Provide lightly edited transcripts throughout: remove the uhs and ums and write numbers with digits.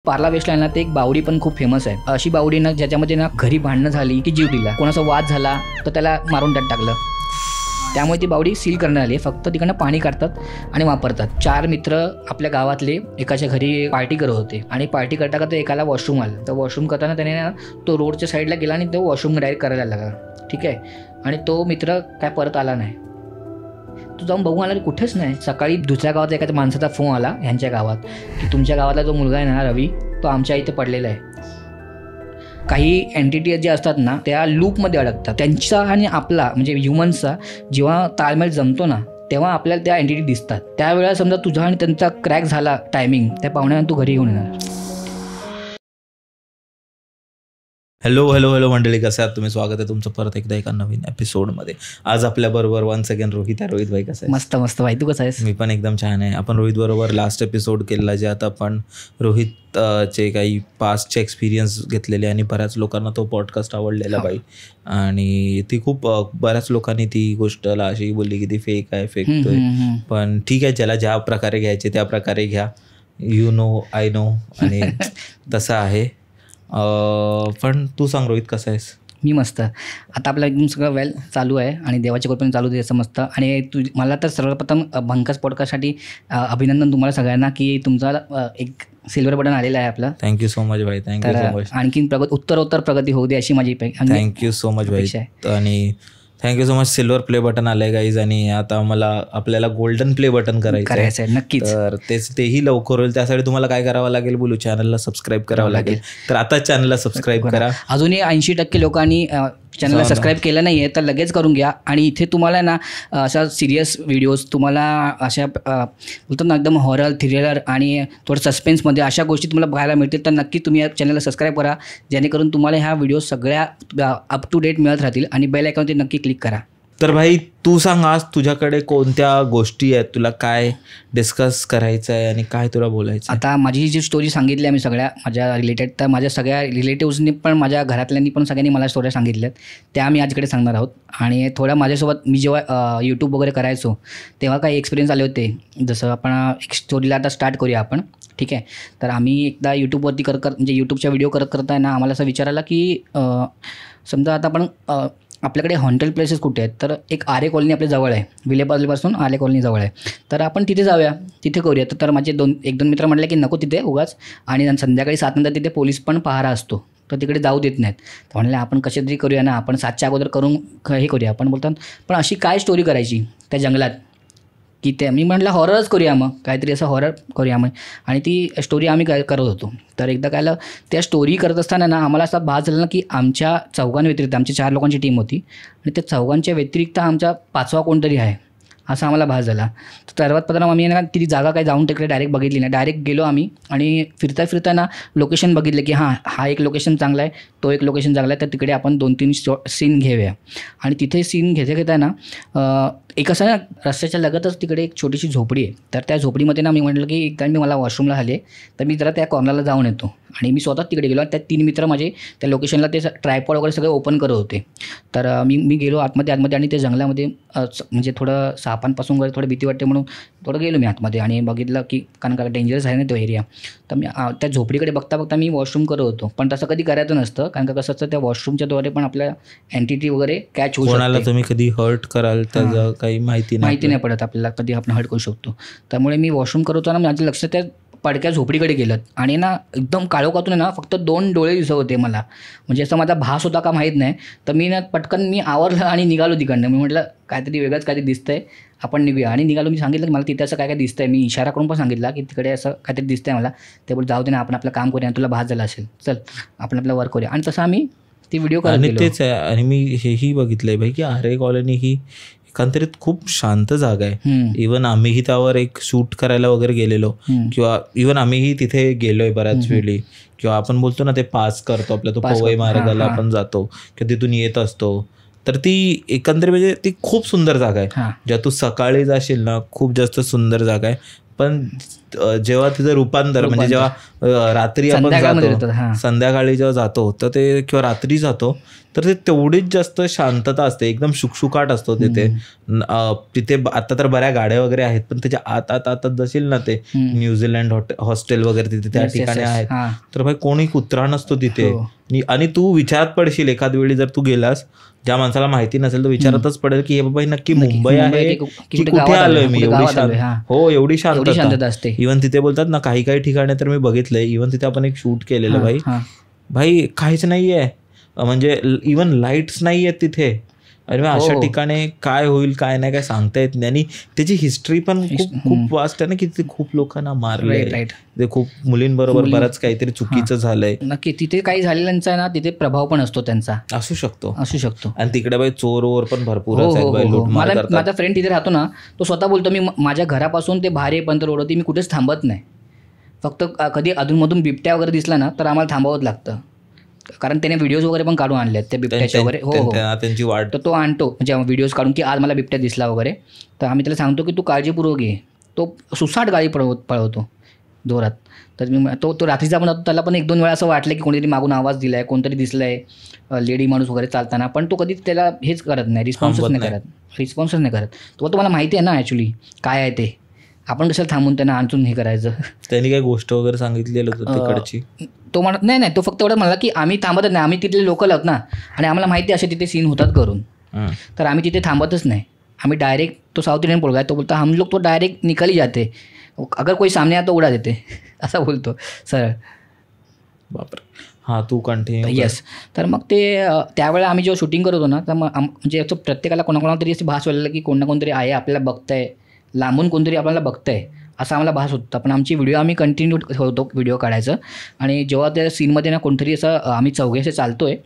पार्ला वेस्टला ते एक बावडी पण खूप फेमस आहे. अशी बावडी ना ज्याच्यामध्ये ना घरी भांडणं झाली की जीव दिला, कोणाचा वाद झाला तर त्याला मारून त्यात टाकलं. त्यामुळे ती बावडी सील करण्यात आली. फक्त तिकडनं पाणी काढतात आणि वापरतात. 4 मित्र आपल्या गावातले एकाच्या घरी पार्टी करत होते आणि पार्टी करता करता एकाला वॉशरूम आलं. तर वॉशरूम करताना त्याने तो रोडच्या साईडला गेला आणि तो वॉशरूम डायरेक्ट करायला लागला. ठीक आहे. आणि तो मित्र काय परत आला नाही. तो जाऊन बघून आला की कुठेच नाही. सकाळी दुसऱ्या गावात एखाद्या माणसाचा फोन आला ह्यांच्या गावात की तुमच्या गावातला जो मुलगा आहे ना रवी, तो आमच्या इथे पडलेला आहे. काही एंटिटी जे असतात ना त्या लूपमध्ये अडकतात. त्यांचा आणि आपला म्हणजे ह्युमन्सचा जेव्हा ताळमेळ जमतो ना तेव्हा आपल्याला त्या एंटिटी दिसतात. त्यावेळेला समजा तुझा आणि त्यांचा क्रॅक झाला टायमिंग, त्या पाहुण्यानं तू घरी घेऊन येणार. हॅलो मंडळी, कसं आहात तुम्ही? स्वागत आहे तुमचं परत एकदा एका नवीन एपिसोडमध्ये. आज आपल्याबरोबर वन्स अगेन रोहित आहे. रोहित भाई कसं आहे? मस्त मस्त भाई, तू कसं आहेस? मी पण एकदम छान आहे. आपण रोहित बरोबर लास्ट एपिसोड केला जे आता आपण रोहितचे काही पास्टचे एक्सपिरियन्स घेतलेले आणि बऱ्याच लोकांना तो पॉडकास्ट आवडलेला बाई. आणि ती खूप बऱ्याच लोकांनी ती गोष्टला अशी बोलली की ती फेक आहे, फेकतोय. पण ठीक आहे, ज्याला ज्या प्रकारे घ्यायचे त्या प्रकारे घ्या. You know I know. आणि तसं आहे. पण तू सांग रोहित, कसं आहेस? मी मस्त. आता आपलं एकदम सगळं वेल चालू आहे आणि देवाच्या कृपेने चालू दे समजतं. आणि मला तर सर्वप्रथम भंकस पॉडकास्टसाठी अभिनंदन तुम्हाला सगळ्यांना की तुमचा एक सिल्वर बटन आलेलं आहे आपलं. थँक्यू सो मच भाई. Thank you so much. आणखीन उत्तरोत्तर प्रगती होऊ दे अशी माझी थँक्यू सो मच भाई. आणि thank you so much. Silver play button आलंय गाईज आणि आता आपल्याला गोल्डन प्ले बटन करायचं आहे. नक्कीच. तर तेही लवकर होईल. त्यासाठी तुम्हाला काय करावं लागेल बोलू, चॅनलला सबस्क्राईब करावं लागेल. तर आता चॅनलला सबस्क्राईब करा. अजूनही 80% लोकांनी चॅनलला सबस्क्राईब केलं नाही आहे तर लगेच करून घ्या. आणि इथे तुम्हाला ना अशा सिरियस व्हिडिओज, तुम्हाला अशा बोलतात ना एकदम हॉरर, थ्रिलर आणि थोडं सस्पेन्समध्ये अशा गोष्टी तुम्हाला बघायला मिळतील. तर नक्की तुम्ही या चॅनलला सबस्क्राईब करा, जेणेकरून तुम्हाला ह्या व्हिडिओ सगळ्या अप टू डेट मिळत राहतील. आणि बेल आयकॉनवरती नक्की क्लिक करा. तर भाई तू सांग, आज तुझ्याकडे कोणत्या गोष्टी आहेत, तुला काय डिस्कस करायचं आहे आणि काय तुला बोलायचं? आता माझी जी स्टोरी सांगितली आहे मी सगळ्या माझ्या रिलेटेड, तर माझ्या सगळ्या रिलेटिव्सनी पण, माझ्या घरातल्यांनी पण सगळ्यांनी मला स्टोऱ्या सांगितल्यात, त्या मी आजकडे सांगणार आहोत. आणि थोड्या माझ्यासोबत मी जेव्हा यूट्यूब वगैरे करायचो तेव्हा काही एक्सपिरियन्स आले होते. जसं आपण एक स्टोरीला आता स्टार्ट करूया आपण. ठीक आहे. तर आम्ही एकदा यूट्यूबवरती म्हणजे यूट्यूबच्या व्हिडिओ करत आहे ना, आम्हाला असं विचार आला की समजा आता आपण आपल्याकडे हॉन्टेड प्लेसेस कुठे आहेत, तर एक आरे कॉलनी आपल्या जवळ आहे. विलेपार्लेपासून आरे कॉलनी जवळ आहे, तर आपण तिथे जाऊया, तिथे करूया. तर माझे एक दोन मित्र म्हटले की नको तिथे उगाच, आणि संध्याकाळी 7 नंतर तिथे पोलीस पण पहारा असतो, तर तिकडे जाऊ देत नाहीत. तर म्हणले आपण कसे तरी करूया ना, आपण 7च्या अगोदर करून हे करूया. आपण बोलतात पण अशी काय स्टोरी करायची त्या जंगलात की ते मी म्हटलं हॉररच करूया, मग काहीतरी असं हॉरर करूया मग. आणि ती स्टोरी आम्ही करत होतो. तर एकदा काय झालं, त्या स्टोरी करत असताना ना आम्हाला असा भास झाला ना की आमच्या चौघांव्यतिरिक्त, आमची 4 लोकांची टीम होती आणि त्या चौघांच्या व्यतिरिक्त आमचा 5वा कोणतरी आहे असा आम्हाला भास झाला. तर सर्वात प्रथम आम्ही ना ती जागा काय जाऊन तिकडे डायरेक्ट बघितली नाही. डायरेक्ट गेलो आम्ही आणि फिरता ना लोकेशन बघितलं की हा एक लोकेशन चांगला आहे, तो एक लोकेशन चांगला आहे, तर तिकडे आपण 2-3 सीन घेऊया. आणि तिथे सीन घेता ना एक असं ना रस्त्याच्या लगतच तिकडे एक छोटीशी झोपडी आहे. तर त्या झोपडीमध्ये ना मी म्हटलं की एकदा मला वॉशरूमला आले, तर मी जरा त्या कॉर्नरला जाऊन येतो. आणि मी स्वतः तिकडे गेलो आणि त्या 3 मित्र माझे त्या लोकेशनला ते ट्रायपॉड वगैरे सगळे ओपन करत होते. तर मी गेलो आतमध्ये आणि त्या जंगलामध्ये म्हणजे थोडं सापांपासून वगैरे थोडं भीती वाटते म्हणून थोडं गेलो मी आतमध्ये आणि बघितलं की कारण का डेंजरस आहे ना तो एरिया. तर मी त्या झोपडीकडे बघता मी वॉशरूम करत होतो. पण तसं कधी करायचं नसतं, कारण का कसं असतं त्या वॉशरूमच्याद्वारे पण आपल्या एंटिटी वगैरे कॅच होऊ शकते. तुम्ही कधी हर्ट कराल त्याचं काही माहिती नाही पडत आपल्याला, कधी आपण हर्ट करू शकतो. त्यामुळे मी वॉशरूम करत होतो ना, माझं लक्ष त्या पडक्या झोपडीकडे गेलं आणि ना एकदम काळोखातून ना फक्त 2 डोळे दिसत होते मला. म्हणजे असं माझा भास होता का माहीत नाही. तर मी ना पटकन मी आवरलं आणि निघालो तिकडनं. मी म्हटलं काहीतरी वेगळंच काहीतरी दिसतंय, आपण निघूया. आणि निघालो. मी सांगितलं की मला तिथे असं काय दिसतंय, मी इशारा करून पण सांगितला की तिकडे असं काहीतरी दिसतंय मला. ते बोल जाऊ दे ना, आपण आपलं काम करूया, तुला भास झाला असेल, चल आपण आपलं वर्क करूया. आणि तसं आम्ही ती व्हिडिओ करत गेलो. तेच आहे. आणि मी हेही बघितलंय भाई की आरे कॉलनी ही एकंदरीत खूप शांत जागा आहे. इव्हन आम्हीही त्यावर एक शूट करायला वगैरे गेलेलो, किंवा इव्हन आम्हीही तिथे गेलोय बऱ्याच वेळी, किंवा आपण बोलतो ना ते पास करतो आपल्या तो पवई मार्गाला आपण जातो किंवा तिथून येत असतो. तर ती एकंदरीत म्हणजे ती खूप सुंदर जागा आहे. जेव्हा तू सकाळी जाशील ना, खूप जास्त सुंदर जागा आहे. पण जेव्हा तिचं रूपांतर म्हणजे जेव्हा रात्री आपण जातो, संध्याकाळी जेव्हा जातो तर ते किंवा रात्री जातो तर ते तेवढीच जास्त शांतता असते, एकदम शुकशुकाट असतो तिथे. तिथे आता तर बऱ्या गाड्या वगैरे आहेत, पण त्याच्या आत जाशील ना ते न्यूझीलंड हॉस्टेल वगैरे तिथे त्या ठिकाणी आहेत, तर भाई कोणी कुत्रा नसतो तिथे. आणि तू विचारात पडशील एखाद वेळी जर तू गेलास, ज्या माणसाला माहिती नसेल तर विचारतच पडेल की हे बाबा नक्की मुंबई आहे की कुठे आलोय मी. एवढी शांतता असते. इव्हन तिथे बोलतात ना काही काही ठिकाणी तर मी बघितलंय, इव्हन तिथे आपण एक शूट केलेलं भाई काहीच नाहीये, म्हणजे इव्हन लाईट्स नाही आहेत तिथे. अरे अशा ठिकाणी काय होईल काय नाही काय सांगता येत नाही. आणि त्याची हिस्ट्री पण खूप वास्ट आहे ना, की तिथे खूप लोकांना मारलंय, ते खूप मुलींबरोबर बरंच काहीतरी चुकीचं झालंय. नक्की तिथे काही झालेल्यांचा ना तिथे प्रभाव पण असतो त्यांचा, असू शकतो. आणि तिकडे बाई चोर वोर पण भरपूर आहेत. माझा फ्रेंड तिथे राहतो ना, तो स्वतः बोलतो मी माझ्या घरापासून ते बाहेर येईपर्यंत रोडवरती मी कुठेच थांबत नाही. फक्त कधी अधूनमधून बिबट्या वगैरे दिसला ना तर आम्हाला थांबावंच लागतं, कारण त्याने व्हिडिओज वगैरे पण काढून आणले त्या बिबट्याचे वगैरे. त्यांची वाट. तर तो आणतो म्हणजे व्हिडिओज काढून की आज मला बिबट्या दिसला वगैरे, तर आम्ही त्याला सांगतो की तू काळजीपूर्वक ये. तो सुसाट गाडी पळवतो जोरात. तर मी तो रात्रीचा पण त्याला पण 1-2 वेळा असं वाटलं की कोणीतरी मागून आवाज दिलाय, कोणतरी दिसलंय लेडी माणूस वगैरे चालताना, पण तो कधी त्याला हेच करत नाही, रिस्पॉन्सच नाही करत. तो तुम्हाला माहिती आहे ना ॲक्च्युली काय आहे ते, आपण कशाला थांबून त्यांना आणून हे करायचं. त्यांनी काही गोष्ट वगैरे सांगितलेलं होतं तिकडची? तो म्हणत नाही, तो फक्त एवढं म्हणला की आम्ही थांबतच नाही, आम्ही तिथले लोकल आहोत ना आणि आम्हाला माहिती असे तिथे सीन होतात करून, तर आम्ही तिथे थांबतच नाही. आम्ही डायरेक्ट, तो साऊथ इंडियन पोरगा आहे, तो बोलतो हम लोग तो डायरेक्ट निकल ही जाते, अगर कोई सामने आता उडा देते, असा बोलतो सरळ. बापरे. हां, तू कंटिन्यू. येस. तर मग ते त्यावेळेला आम्ही जेव्हा शूटिंग करत होतो ना, तर मग म्हणजे प्रत्येकाला कोणाकोणाला तरी अशी भास व्हायला की कोण ना कोणतरी आहे आपल्याला बघतंय, लांबून कोणतरी आपल्याला बघतंय असं आम्हाला भास होता. पण आमची व्हिडिओ आम्ही कंटिन्यू होतो व्हिडिओ काढायचं. आणि जेव्हा त्या सीनमध्ये ना कोणतरी असं आम्ही चौघे असे चालतो आहे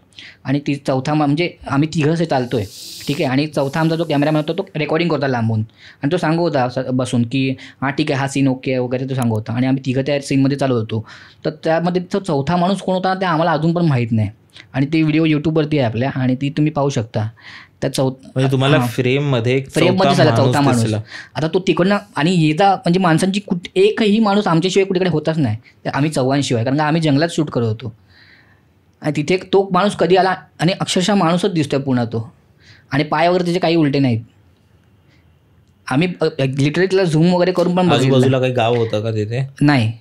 आणि ती चौथा म्हणजे आम्ही तिघं असे चालतो आहे, ठीक आहे, आणि चौथा आमचा जो कॅमेरामॅन होता तो रेकॉर्डिंग करता लांबून, आणि तो सांगू होता बसून की हां ठीक आहे हा सीन ओके वगैरे तो सांगू होता. आणि आम्ही तिघं त्या सीनमध्ये चालू होतो. तर त्यामध्ये तो चौथा माणूस कोण होता ते आम्हाला अजून पण माहीत नाही. आणि ती व्हिडिओ यूट्यूबवरती आहे आपल्या, आणि ती तुम्ही पाहू शकता. त्या म्हणजे तुम्हाला फ्रेममध्ये झाला चौथा माणूस. आता तो तिकडनं आणि येता म्हणजे माणसांची एकही माणूस आमच्याशिवाय कुठेकडे होताच नाही, आम्ही चौघांशिवाय, कारण का आम्ही जंगलात शूट करत होतो. आणि तिथे तो माणूस कधी आला आणि अक्षरशः माणूसच दिसतोय पुन्हा तो, आणि पाय वगैरे त्याचे काही उलटे नाहीत. आम्ही लिटरली त्याला झूम वगैरे करून पण आजूबाजूला काही गाव होतं का तिथे? नाही,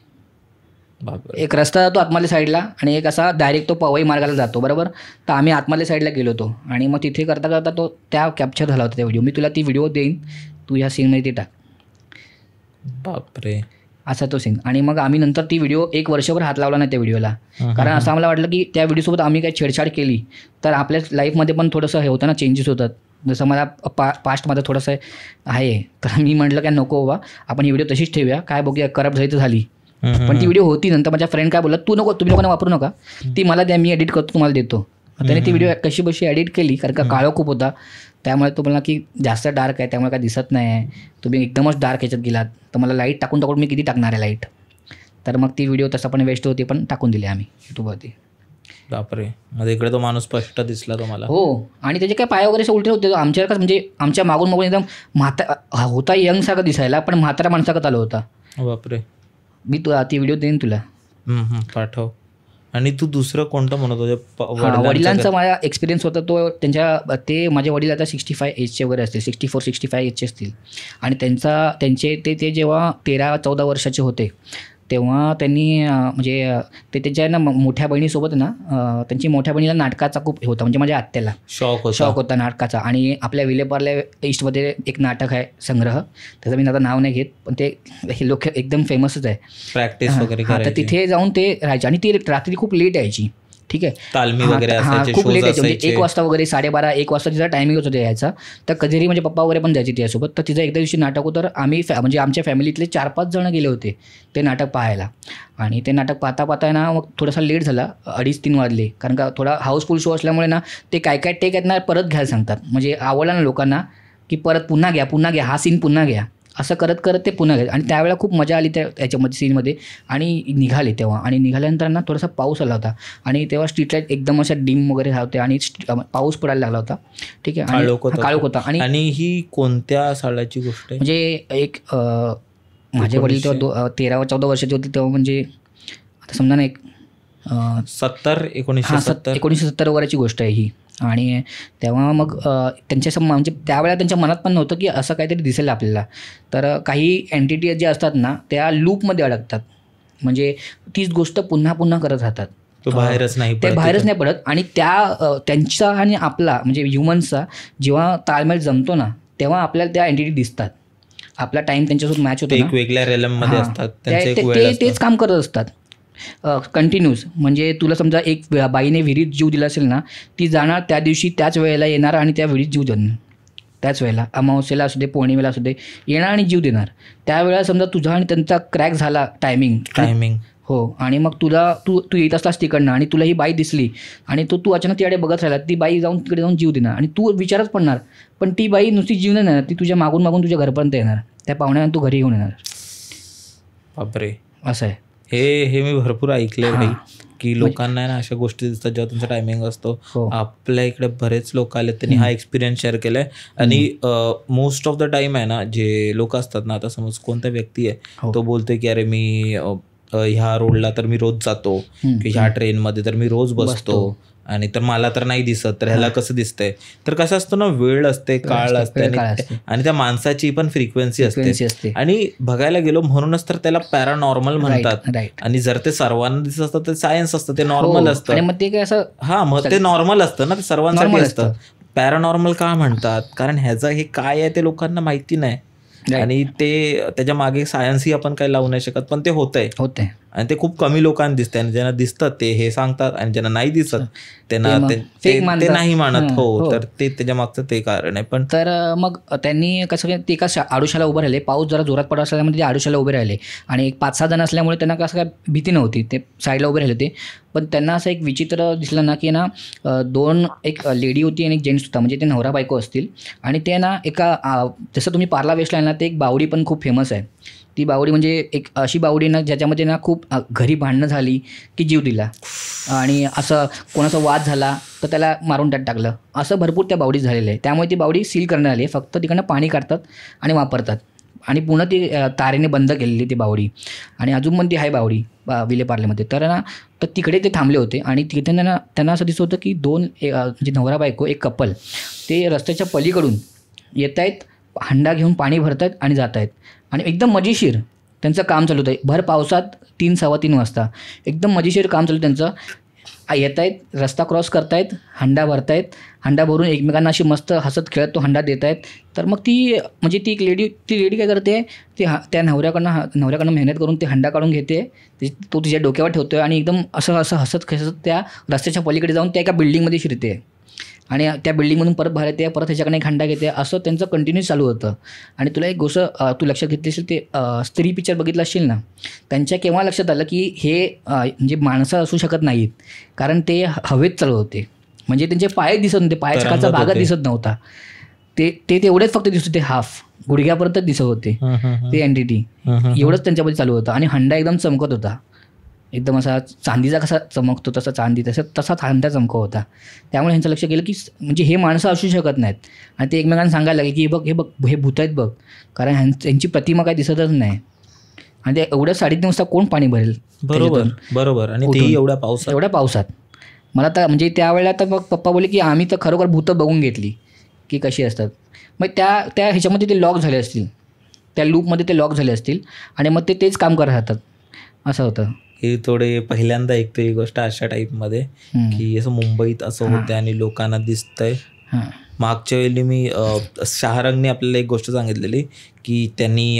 एक रस्ता जातो आतमधल्या साईडला आणि एक असा डायरेक्ट तो पवई मार्गाला जातो, बरोबर. तर आम्ही आतमधल्या साईडला गेलो होतो आणि मग तिथे करता करता तो त्या कॅप्चर झाला होता त्या व्हिडिओ. मी तुला ती व्हिडिओ देईन, तू ह्या सीनमध्ये ते टाक. बापरे. असा तो सीन. आणि मग आम्ही नंतर ती व्हिडिओ 1 वर्षभर हात लावला नाही त्या व्हिडिओला, कारण असं आम्हाला वाटलं की त्या व्हिडिओसोबत आम्ही काही छेडछाड केली तर आपल्या लाईफमध्ये पण थोडंसं हे होतं ना, चेंजेस होतात. जसं मला पास्टमध्ये थोडंसं आहे, तर मी म्हटलं काय नको बाबा, आपण ही व्हिडिओ तशीच ठेवूया, काय बघूया करप्ट झाली तर झाली. पण ती व्हिडिओ होती. नंतर माझ्या फ्रेंड काय बोलला, तू नको, तुम्ही लोकांना वापरू नका, ती मला द्या, मी एडिट करतो तुम्हाला देतो. त्याने ती व्हिडिओ कशी बशी एडिट केली, कारण का काळो खूप होता, त्यामुळे तो बोलला की जास्त डार्क आहे त्यामुळे काय दिसत नाही आहे, तुम्ही एकदमच डार्क ह्याच्यात गेलात, तर मला लाईट टाकून मी किती टाकणार आहे लाईट. तर मग ती व्हिडिओ तसं पण वेस्ट होती, पण टाकून दिली आम्ही यूट्यूबवरती. बापरे. मध्ये इकडे तो माणूस स्पष्ट दिसला तुम्हाला? हो. आणि त्याचे काय पाय वगैरे उलटे होते, आमच्याकडे म्हणजे आमच्या मागून एकदम होता यंग सारखा दिसायला, पण म्हातारा माणसाकडे चालू होता. बापरे. मी ती व्हिडिओ देईन तुला, पाठव. आणि तू दुसरं कोणतं म्हणत होता? वडिलांचा माझा एक्सपिरियन्स होता तो, ते माझे वडील आता 65 एजचे वगैरे असतील, 64-65 एजचे असतील. आणि त्यांचे ते जेव्हा 13-14 वर्षाचे होते तेव्हा त्यांनी म्हणजे ते त्यांच्या ना मोठ्या बहिणीसोबत ना, त्यांची मोठ्या बहिणीला नाटकाचा खूप होता, म्हणजे माझ्या आत्याला शौक होता नाटकाचा. आणि आपल्या विलेपार्ले ईस्टमध्ये एक नाटक आहे संग्रह, त्याचं मी आता नाव नाही घेत, पण ते हे लोक एकदम फेमसच आहे, प्रॅक्टिस वगैरे. तर तिथे जाऊन ते राहायचे. आणि ती रात्री खूप लेट यायची, ठीक आहे, तालमी वगैरे खूप लेट यायची, म्हणजे 1 वाजता वगैरे 12:30-1 वाजता तिचा टायमिंग होतं यायचा. तर कधीतरी म्हणजे पप्पा वगैरे पण जायचे त्यासोबत. तर तिचं एकदा दिवशी नाटक होतं, आम्ही म्हणजे आमच्या फॅमिलीतले 4-5 जण गेले होते ते नाटक पाहायला. आणि ते नाटक पाहता ना मग थोडासा लेट झाला, 2:30-3 वाजले, कारण का थोडा हाऊसफुल शो असल्यामुळे ना ते काय टेक आहेत ना परत घ्यायला सांगतात, म्हणजे आवडला ना लोकांना की परत पुन्हा घ्या, हा सीन पुन्हा घ्या, असं करत करत ते पुन्हा घ्यायचं. आणि त्यावेळेला खूप मजा आली त्याच्यामध्ये सीनमध्ये. आणि निघाले तेव्हा, आणि निघाल्यानंतर ना थोडासा पाऊस आला होता, आणि तेव्हा स्ट्रीट लाईट एकदम अशा डिम वगैरे होते, आणि पाऊस पडायला लागला होता, ठीक आहे, काळोख होता. आणि ही कोणत्या सालाची गोष्ट आहे? म्हणजे एक माझे वडील तेव्हा 13-14 वर्षाचे होते तेव्हा, म्हणजे आता समजा ना एक 1970 वगैरेची गोष्ट आहे ही. आणि तेव्हा मग त्यांच्या म्हणजे त्यावेळेला त्यांच्या मनात पण नव्हतं की असं काहीतरी दिसेल आपल्याला. तर काही एंटिटी जे असतात ना त्या लूपमध्ये अडकतात, म्हणजे तीच गोष्ट पुन्हा पुन्हा करत राहतात, ते बाहेरच नाही पडत. आणि त्यांचा आणि आपला म्हणजे ह्युमन्सचा जेव्हा ताळमेळ जमतो ना तेव्हा आपल्याला त्या एंटिटी दिसतात. आपला टाइम त्यांच्यासोबत मॅच होतो ना, वेगळ्या रेलममध्ये असतात, तेच काम करत असतात कंटिन्यूस. म्हणजे तुला समजा एक बाईने विहिरीत जीव दिला असेल ना, ती जाणार त्या दिवशी त्याच वेळेला येणार आणि त्या विहिरीत जीव देणार. त्याच वेळेला अमावस्येला असू दे, पौर्णिमेला असू दे, येणार आणि जीव देणार. त्यावेळेला समजा तुझा आणि त्यांचा क्रॅक झाला टायमिंग हो, आणि मग तू येत असलास तिकडनं आणि तुला ही बाई दिसली आणि तू अचानक तिकडे बघत राहिला, ती बाई तिकडे जाऊन जीव देणार आणि तू विचारच पडणार. पण ती बाई नुसती जीव नाही देणार, ती तुझ्या मागून तुझ्या घरपर्यंत येणार, त्या पाहुण्यानं तू घरी घेऊन येणार. बापरे, असं आहे. हे मी भरपूर ऐकलंय भाई, की लोकांना ना अशा गोष्टी दिसतात जेव्हा त्यांचा टायमिंग असतो. आपल्या इकडे बरेच लोक आले, त्यांनी हा एक्सपिरियन्स शेअर केलाय. आणि मोस्ट ऑफ द टाइम आहे ना, जे लोक असतात ना, आता समज कोणता व्यक्ती आहे तो बोलतोय की अरे मी ह्या रोडला तर मी रोज जातो, की ह्या ट्रेनमध्ये तर मी रोज बसतो, आणि तर मला तर नाही दिसत, तर ह्याला कसं दिसतंय. तर कसं असतं ना, वेळ असते, काळ असते, आणि त्या माणसाची पण फ्रिक्वेन्सी असते. आणि बघायला गेलो म्हणूनच तर त्याला पॅरानॉर्मल म्हणतात. आणि जर ते सर्वांना दिसत असतं तर सायन्स असतं, ते नॉर्मल असतं. मग ते काय असं मग ते नॉर्मल असतं ना, ते सर्वांसाठी असतं. पॅरानॉर्मल का म्हणतात, कारण ह्याचं हे काय आहे ते लोकांना माहिती नाही. आणि ते त्याच्या मागे सायन्सही आपण काही लावू नाही शकत, पण ते होतंय. आणि ते खूप कमी लोकांना दिसतंय. आणि ज्यांना दिसतं ते हे सांगतात, आणि ज्यांना नाही दिसत त्यांना ते नाही मानत. हो, तर ते त्याच्या मागचं ते कारण आहे. पण तर मग त्यांनी कसं, ते एका आडोशाला उभं राहिले, पाऊस जरा जोरात पडत असल्यामुळे ते आडोशाला उभे राहिले, आणि एक 5-6 जण असल्यामुळे त्यांना कसं काय भीती नव्हती, ते साईडला उभे राहिले ते. पण त्यांना असं एक विचित्र दिसलं ना की ना, एक लेडी होती आणि एक जेंट्स होता, म्हणजे ते नवरा बायको असतील. आणि ते ना जसं तुम्ही पार्ला वेस्टला आहे ना, ते एक बावडी पण खूप फेमस आहे. ती बावडी म्हणजे एक अशी बावडी ना ज्याच्यामध्ये ना खूप घरी भांडणं झाली की जीव दिला, आणि असं कोणाचा वाद झाला तर त्याला मारून टाकलं, असं भरपूर त्या बावडीत झालेलं आहे. त्यामुळे ती बावडी सील करण्यात आली आहे. फक्त तिकडनं पाणी काढतात आणि वापरतात, आणि पुन्हा ती तारेने बंद केलेली ती बावडी. आणि अजून पण ती आहे बावडी विलेपार्लेमध्ये. तर तिकडे ते थांबले होते, आणि तिथे त्यांना असं दिसत होतं की म्हणजे नवरा बायको, एक कपल, ते रस्त्याच्या पलीकडून येत आहेत, हंडा घेऊन पाणी भरत आहेत आणि जात आहेत. आणि एकदम मजेशीर त्यांचं काम चालू होतं, भर पावसात 3-3:15 वाजता एकदम मजेशीर काम चालू त्यांचं. येत आहेत, रस्ता क्रॉस करतायत, हंडा भरतायत, हंडा भरून एकमेकांना अशी मस्त हसत खेळत तो हंडा देत आहेत. तर मग ती एक लेडी काय करते, त्या नवऱ्याकडनं मेहनत करून ते हंडा काढून घेते, तो तिच्या डोक्यावर ठेवतोय, आणि एकदम असं हसत खेळत त्या रस्त्याच्या पलीकडे जाऊन त्या एका बिल्डिंगमध्ये शिरते, आणि त्या बिल्डिंगमधून परत बाहेर येते, परत ह्याच्याकडे एक हंडा घेते, असं त्यांचं कंटिन्यू चालू होतं. आणि तुला एक गोष्ट तू लक्षात घेतली असेल, ते स्त्री पिक्चर बघितलं असेल ना, त्यांच्या केव्हा लक्षात आलं की हे म्हणजे माणसं असू शकत नाहीत, कारण ते हवेत चालू होते. म्हणजे त्यांचे पाय दिसत नव्हते, पायाच्या खालचा भागच दिसत नव्हता, ते तेवढेच फक्त दिसत होते, हाफ गुडघ्यापर्यंत दिसत होते ते एंटिटी. एवढंच त्यांच्यामध्ये चालू होतं. आणि हंडा एकदम चमकत होता, एकदम असा चांदीचा कसा चमकतो तसा हंडा चमकत होता. त्यामुळे ह्यांचं लक्ष गेलं की म्हणजे हे माणसं असू शकत नाहीत. आणि ते एकमेकांना सांगायला लागले की हे बघ हे भूत आहेत बघ, कारण त्यांची प्रतिमा काही दिसतच नाही. आणि ते एवढ्या 3:30 वाजता कोण पाणी भरेल. बरोबर. आणि तेही एवढ्या पावसात. मला तर म्हणजे त्यावेळेला तर मग पप्पा बोलले की आम्ही तर खरोखर भूतं बघून घेतली की कशी असतात. मग त्या ह्याच्यामध्ये ते लॉक झाले असतील, त्या लूपमध्ये ते लॉक झाले असतील, आणि मग तेच काम करत राहतात, असं होतं. हे थोडे पहिल्यांदा ऐकतो ही गोष्ट अशा टाईपमध्ये, की असं मुंबईत असं होतं आणि लोकांना दिसतंय. मागच्या वेळी मी शाहरंगने आपल्याला एक गोष्ट सांगितलेली की त्यांनी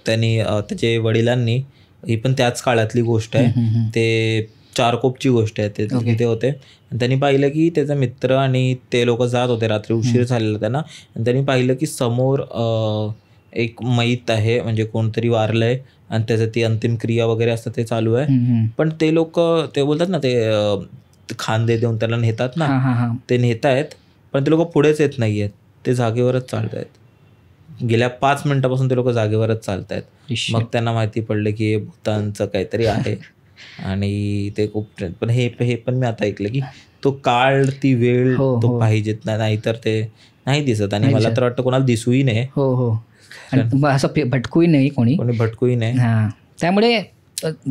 त्याच्या वडिलांनी, ही पण त्याच काळातली गोष्ट आहे, ते चारकोपची गोष्ट आहे, ते तिथे होते. आणि त्यांनी पाहिलं की त्याचा मित्र आणि ते लोक जात होते, रात्री उशीर झालेला त्यांना, आणि त्यांनी पाहिलं की समोर एक मैत आहे, म्हणजे कोणतरी वारलंय, आणि त्याचं ती अंतिम क्रिया वगैरे असतं ते चालू आहे. पण ते लोक ते बोलतात ना, ते खांदे देऊन त्याला नेतात ना, ते नेत आहेत, पण ते लोक पुढेच येत नाही आहेत, ते जागेवरच चालत आहेत. गेल्या 5 मिनिटापासून ते लोक जागेवरच चालत आहेत. मग त्यांना माहिती पडलं की हे भूतांचं काहीतरी आहे. आणि ते खूप, पण हे पण मी आता ऐकलं की तो काळ, ती वेळ तो पाहिजेत, नाहीतर ते नाही दिसत. आणि मला तर वाटतं कोणाला दिसूही नये. आणि असं भटकूही नाही कोणी भटकूही नाही. हां, त्यामुळे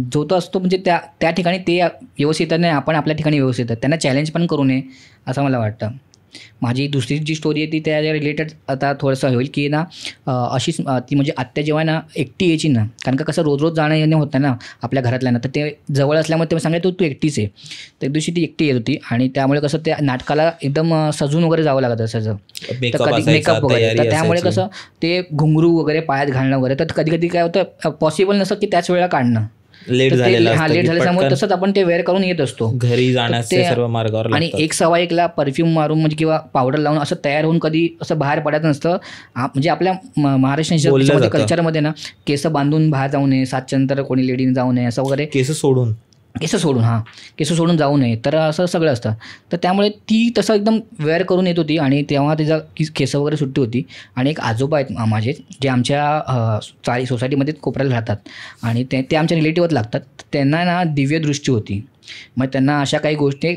जो तो असतो म्हणजे त्या ठिकाणी ते व्यवस्थित नाही, आपण आपल्या ठिकाणी व्यवस्थित आहे. त्यांना चॅलेंज पण करू नये असं मला वाटतं. माझी दुसरी जी स्टोरी आहे ती त्या रिलेटेड आता थोडंसं होईल की ना अशीच ती म्हणजे आत्या जेव्हा ना एकटी यायची ना, कारण का कसं रोज रोज जाणं येणं होतं ना आपल्या घरातल्यांना, तर ते जवळ असल्यामुळे ते सांगायचं तू एकटीच आहे. तर एक दिवशी ती एकटी येत होती आणि त्यामुळे कसं त्या नाटकाला एकदम सजून वगैरे जावं लागत असायचं, तर कधी मेकअप वगैरे, तर त्यामुळे कसं ते घुंगरू वगैरे पायात घालणं वगैरे, तर कधी कधी काय होतं पॉसिबल नसतं की त्याच वेळेला काढणं, लेट झाल्यामुळे तसंच आपण ते वेअर करून येत असतो घरी जाण्याचे सर्व मार्गावर. आणि 1:15 परफ्यूम मारून म्हणजे किंवा पावडर लावून असं तयार होऊन कधी असं बाहेर पडायचं नसतं. म्हणजे आपल्या महाराष्ट्राच्या कल्चरमध्ये ना केस बांधून बाहेर जाऊ नये, 7च्या नंतर कोणी लेडीने जाऊ नये असं वगैरे, केस सोडून केस सोडून जाऊ नये, तर असं सगळं असतं. तर त्यामुळे ती तसं एकदम वेअर करून येत होती आणि तेव्हा तिचा केस वगैरे सुट्टी होती. आणि एक आजोबा आहेत माझे जे आमच्या सोसायटीमध्ये कोपऱ्याला राहतात आणि ते आमच्या रिलेटिव्हच लागतात. त्यांना ना दिव्य दृष्टी होती, मग त्यांना अशा काही गोष्टी